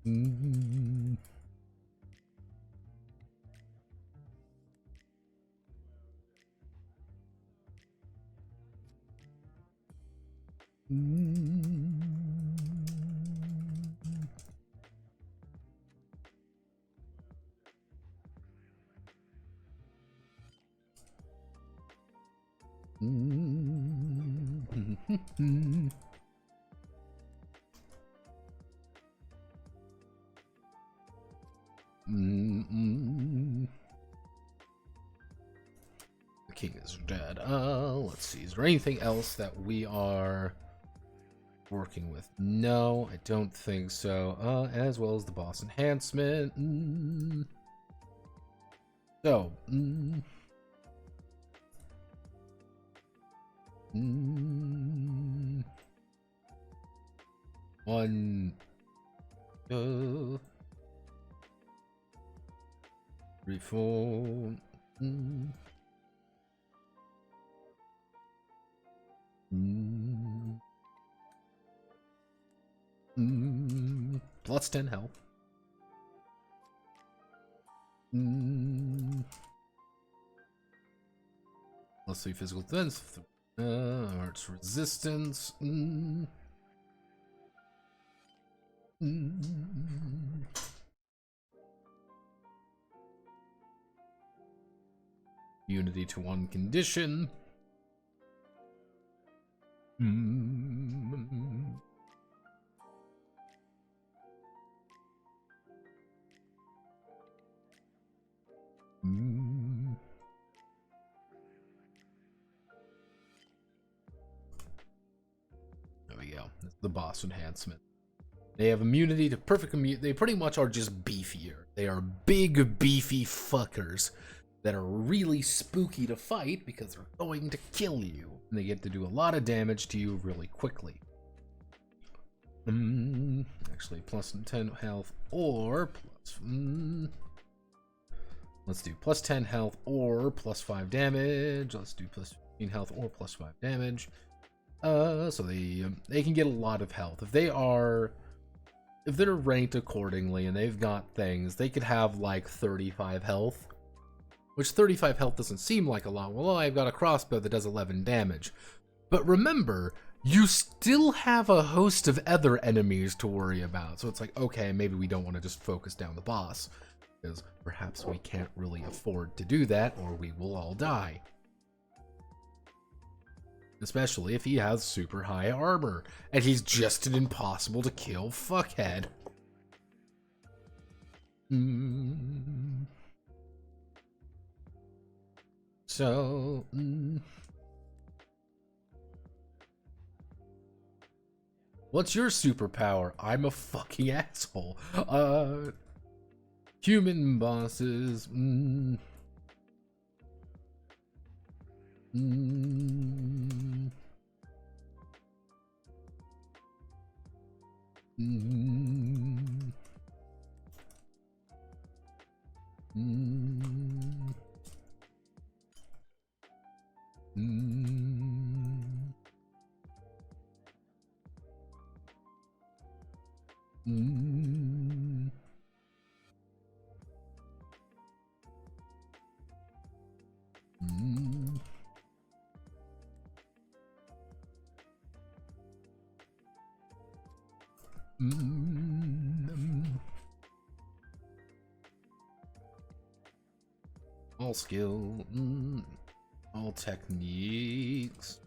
[SPEAKER 1] Mm. The king is dead. Let's see. Is there anything else that we are working with? No, I don't think so. As well as the boss enhancement. So, one, 3, 4. Plus 10 health. Let's see, physical defense. Arts resistance. Immunity to one condition. There we go. That's the boss enhancement. They have immunity to perfect immunity. They pretty much are just beefier. They are big, beefy fuckers that are really spooky to fight because they're going to kill you. And they get to do a lot of damage to you really quickly. Actually, plus 10 health or plus... let's do plus 10 health or plus 5 damage. Let's do plus 15 health or plus 5 damage. So they can get a lot of health. If they're ranked accordingly and they've got things, they could have like 35 health. Which 35 health doesn't seem like a lot. Well, I've got a crossbow that does 11 damage. But remember, you still have a host of other enemies to worry about. So it's like, okay, maybe we don't want to just focus down the boss. Because perhaps we can't really afford to do that, or we will all die. Especially if he has super high armor, and he's just an impossible to kill fuckhead. So, what's your superpower? I'm a fucking asshole. Human bosses. All skill, all techniques.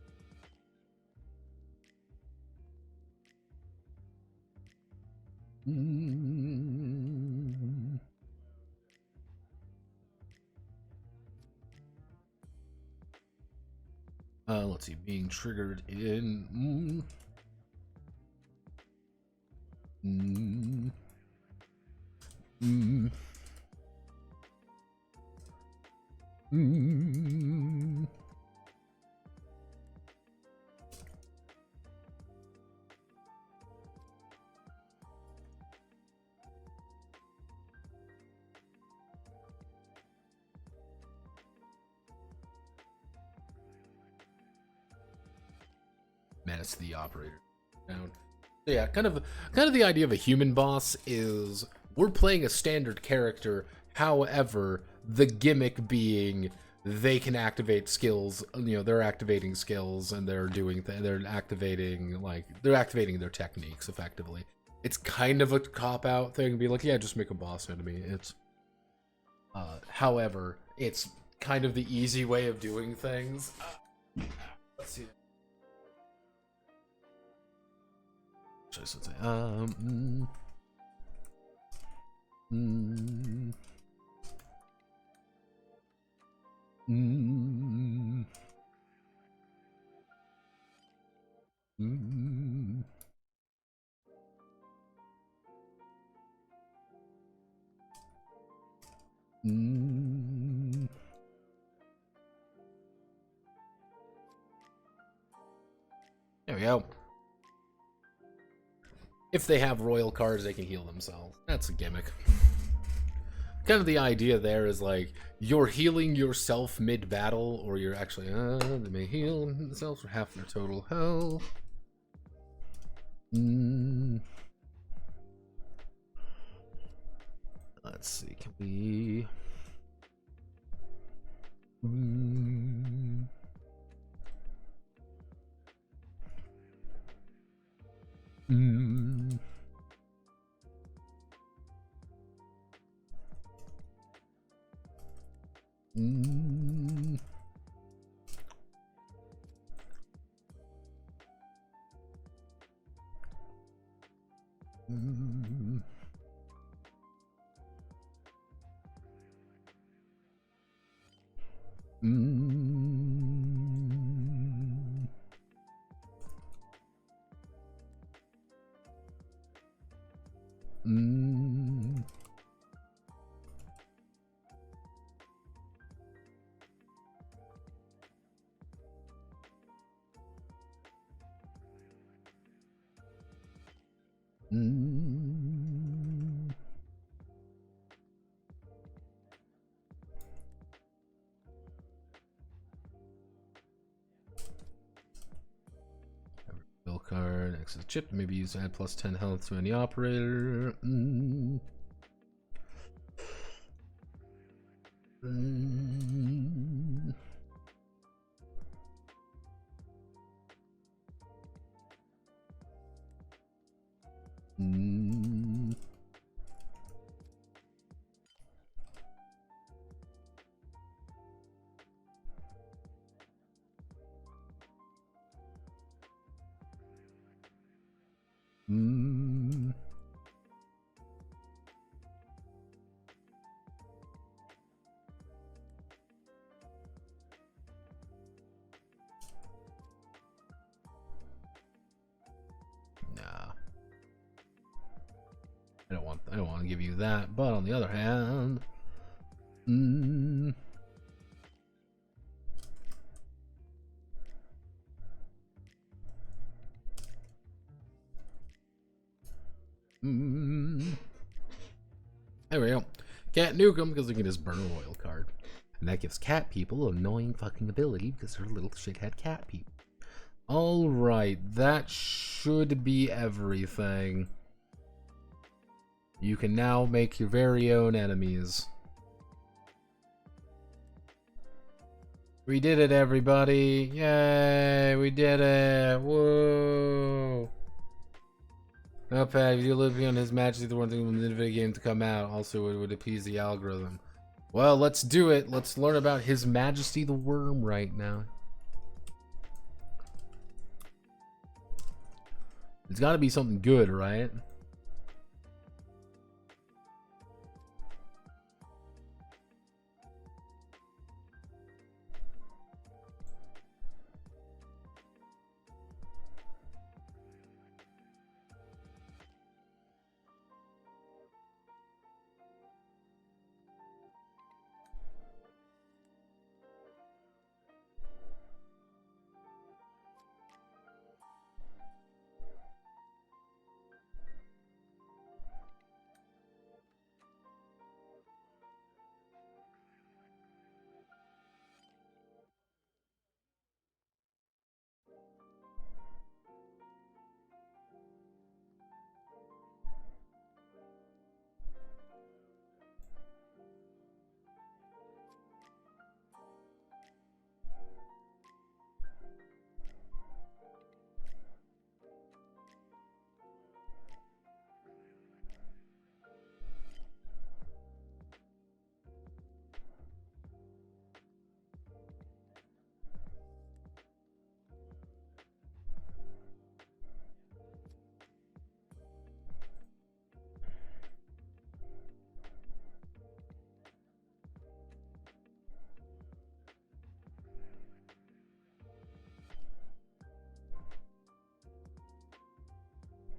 [SPEAKER 1] Let's see, being triggered in. Man, it's the operator. Down. Yeah, kind of the idea of a human boss is we're playing a standard character. However, the gimmick being they can activate skills. You know, they're activating skills and they're activating their techniques effectively. It's kind of a cop out thing to be like, yeah, just make a boss enemy. It's however, it's kind of the easy way of doing things. Let's see. There we go. If they have royal cards, they can heal themselves. That's a gimmick. Kind of the idea there is like you're healing yourself mid-battle, or you're actually they may heal themselves for half their total health. Let's see, can we? Bill card, access chip, maybe use add plus 10 health to any operator. I don't want to give you that, but on the other hand, there we go. Can't nuke them because we can just burn a royal card, and that gives cat people an annoying fucking ability because they're little shithead cat people. All right, that should be everything. You can now make your very own enemies. We did it, everybody! Yay! We did it! Whoa! Notepad, if you live beyond His Majesty, the one thing in the video game to come out, also it would appease the algorithm. Well, let's do it. Let's learn about His Majesty the Worm right now. It's gotta be something good, right?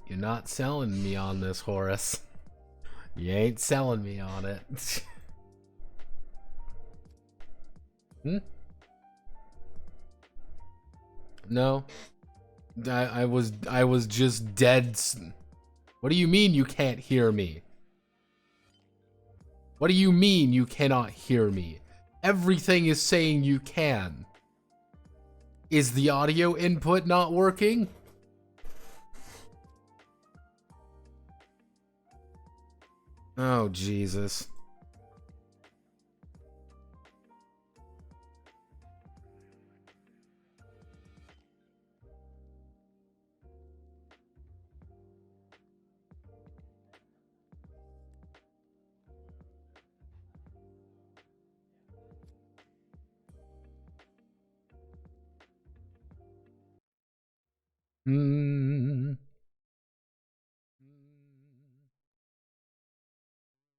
[SPEAKER 1] You're not selling me on this, Horace. You ain't selling me on it. Hmm? No. I was just dead. What do you mean you can't hear me? What do you mean you cannot hear me? Everything is saying you can. Is the audio input not working? Oh, Jesus.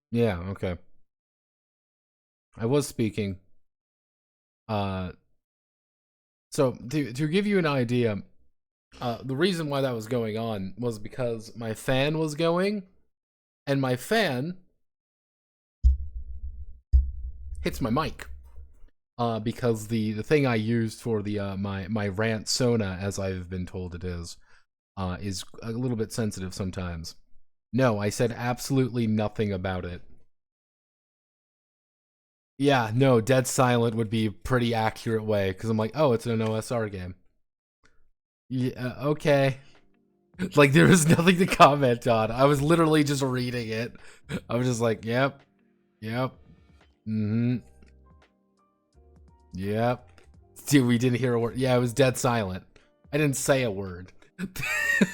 [SPEAKER 1] Yeah, okay. I was speaking. So to give you an idea, the reason why that was going on was because my fan was going, and my fan hits my mic. Because the thing I used for the my rant Sona, as I've been told it is a little bit sensitive sometimes. No, I said absolutely nothing about it. Yeah, no, dead silent would be a pretty accurate way, because I'm like, oh, it's an OSR game. Yeah, okay. Like, there was nothing to comment on. I was literally just reading it. I was just like, yep, yep, yep. Dude, we didn't hear a word. Yeah, it was dead silent. I didn't say a word.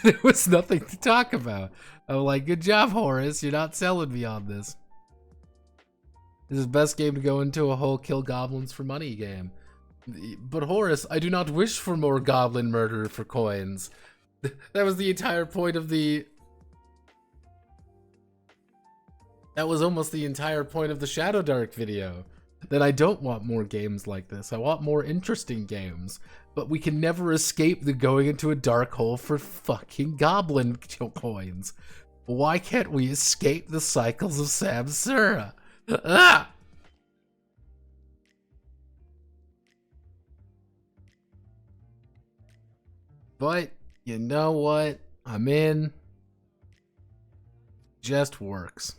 [SPEAKER 1] There was nothing to talk about. I'm like, good job, Horace. You're not selling me on this. This is the best game to go into a whole kill goblins for money game. But Horace, I do not wish for more goblin murder for coins. That was the entire point of the... That was almost the entire point of the Shadow Dark video. That I don't want more games like this. I want more interesting games. But we can never escape the going into a dark hole for fucking goblin coins. Why can't we escape the cycles of Samsara? Ah! But, you know what? I'm in. Just works.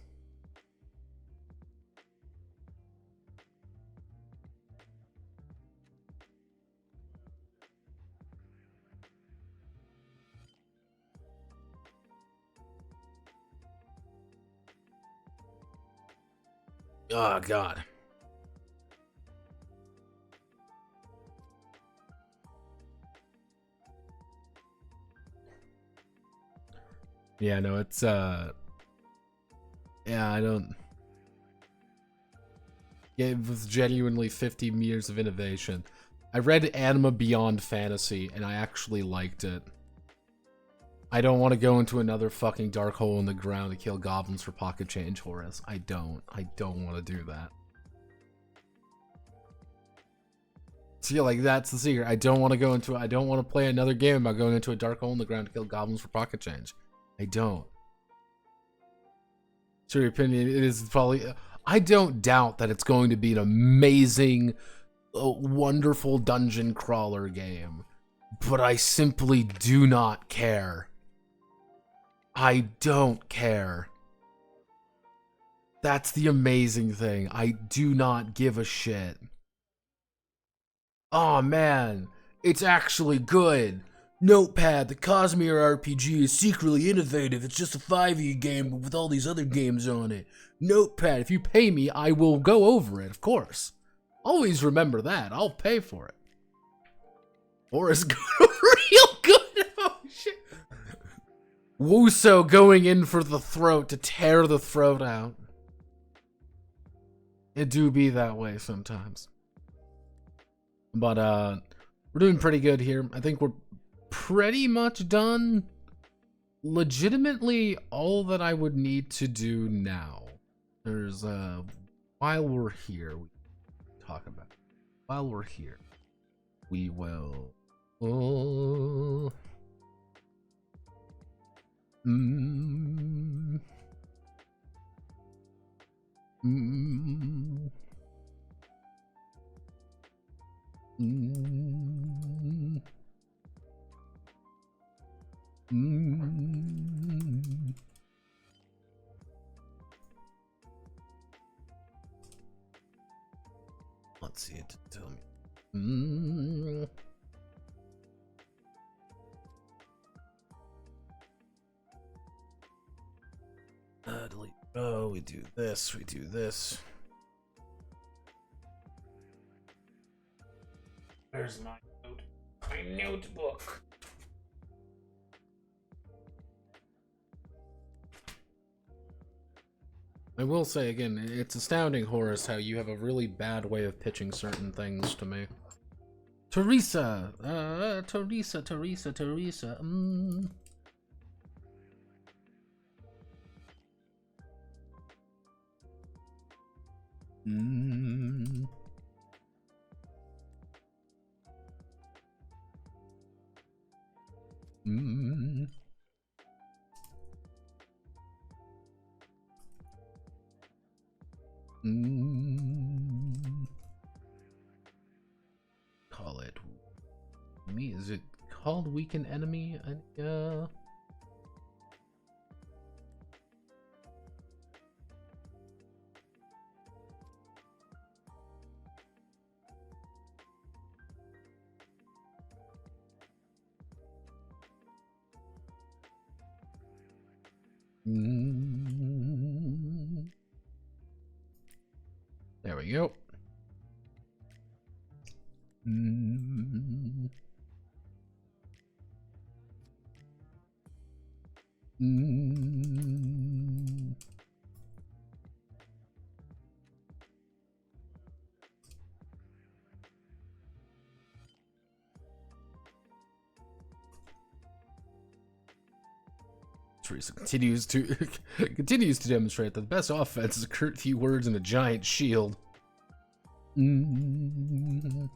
[SPEAKER 1] Oh, God. Yeah, no, it's, yeah, I don't... Yeah, it was genuinely 50 years of innovation. I read Anima Beyond Fantasy, and I actually liked it. I don't want to go into another fucking dark hole in the ground to kill goblins for pocket change, Horace. I don't want to do that. See, like, that's the secret. I don't want to play another game about going into a dark hole in the ground to kill goblins for pocket change. I don't. So your opinion, it is probably... I don't doubt that it's going to be an amazing, wonderful dungeon crawler game. But I simply do not care. I don't care. That's the amazing thing. I do not give a shit. Oh man, it's actually good. Notepad, the Cosmere RPG is secretly innovative. It's just a 5e game with all these other games on it. Notepad, if you pay me, I will go over it, of course. Always remember that. I'll pay for it. Or is real good. Oh shit. Wuso going in for the throat to tear the throat out. It do be that way sometimes. But we're doing pretty good here. I think we're pretty much done. Legitimately, all that I would need to do now. There's while we're here, we talk about it. While we're here, we will. Mm. Mm. Mm. Mm. Let's see it. Tell me. Mm. Delete. Oh, we do this. We do this. There's my notebook. I will say again, it's astounding, Horace, how you have a really bad way of pitching certain things to me. Teresa! Teresa. Mm. Mm. Mm. Mm. Call it me. Is it called weaken enemy? Mm. There we go. Mm. Mm. Teresa continues to demonstrate that the best offense is a curt few words and a giant shield. Mm.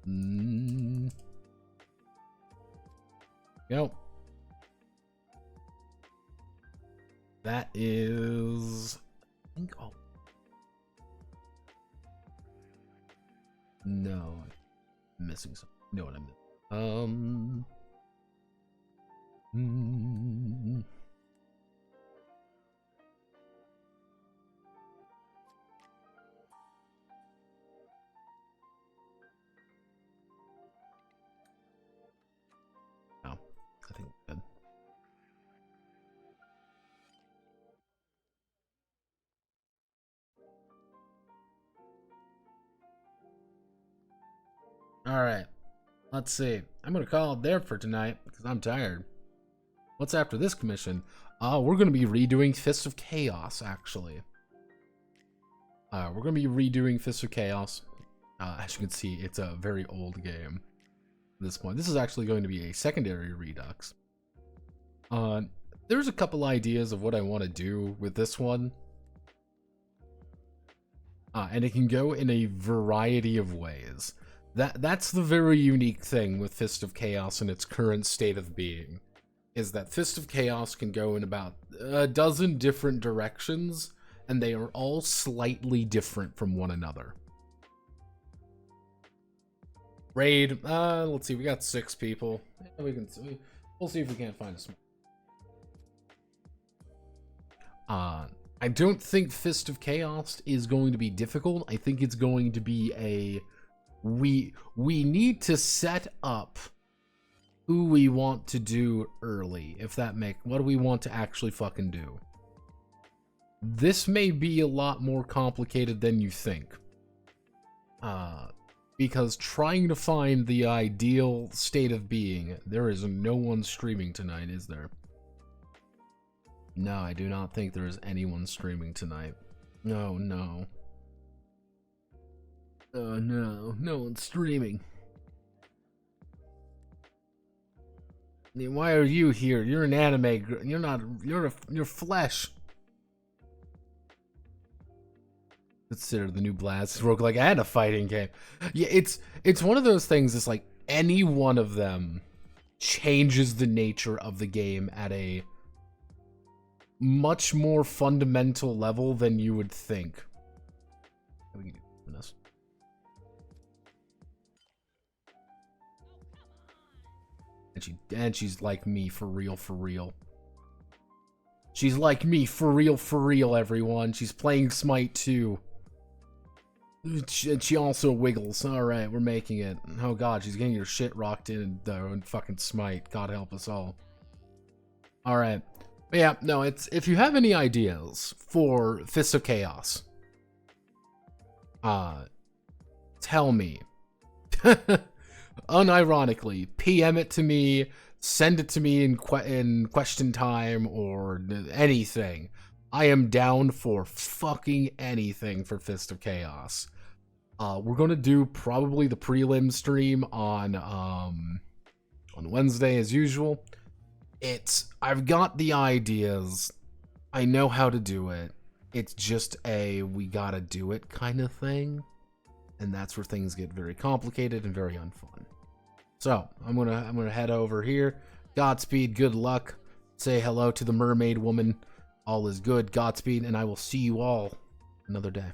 [SPEAKER 1] Mm. Yep. That is, I think. Oh no, I'm missing something. You know what I'm missing? Mm. Oh, I think we're good. All right, let's see. I'm gonna call it there for tonight because I'm tired. What's after this commission? We're gonna be redoing Fist of Chaos. Actually, we're gonna be redoing Fist of Chaos. As you can see, it's a very old game at this point. This is actually going to be a secondary redux. There's a couple ideas of what I want to do with this one. And it can go in a variety of ways. That's the very unique thing with Fist of Chaos in its current state of being, is that Fist of Chaos can go in about a dozen different directions, and they are all slightly different from one another. Raid, let's see, we got 6 people. We'll see if we can't find a small. I don't think Fist of Chaos is going to be difficult. I think it's going to be a... We need to set up who we want to do early, if that what do we want to actually fucking do? This may be a lot more complicated than you think. Because trying to find the ideal state of being, there is no one streaming tonight, is there? No, I do not think there is anyone streaming tonight. No. No, no one's streaming. Why are you here? You're an anime. You're not. You're flesh. Consider the new Blast roguelike and a fighting game. Yeah, it's one of those things. It's like any one of them changes the nature of the game at a much more fundamental level than you would think. And she's like me for real, for real. She's like me for real, everyone. She's playing Smite too. She also wiggles. Alright, we're making it. Oh god, she's getting her shit rocked in fucking Smite. God help us all. Alright. Yeah, no, it's if you have any ideas for Fists of Chaos, tell me. Unironically, PM it to me, send it to me in question time or anything. I am down for fucking anything for Fist of Chaos. We're gonna do probably the prelim stream on Wednesday as usual. I've got the ideas. I know how to do it. It's just a we gotta do it kind of thing. And that's where things get very complicated and very unfun. So I'm gonna head over here. Godspeed, good luck. Say hello to the mermaid woman. All is good. Godspeed, and I will see you all another day.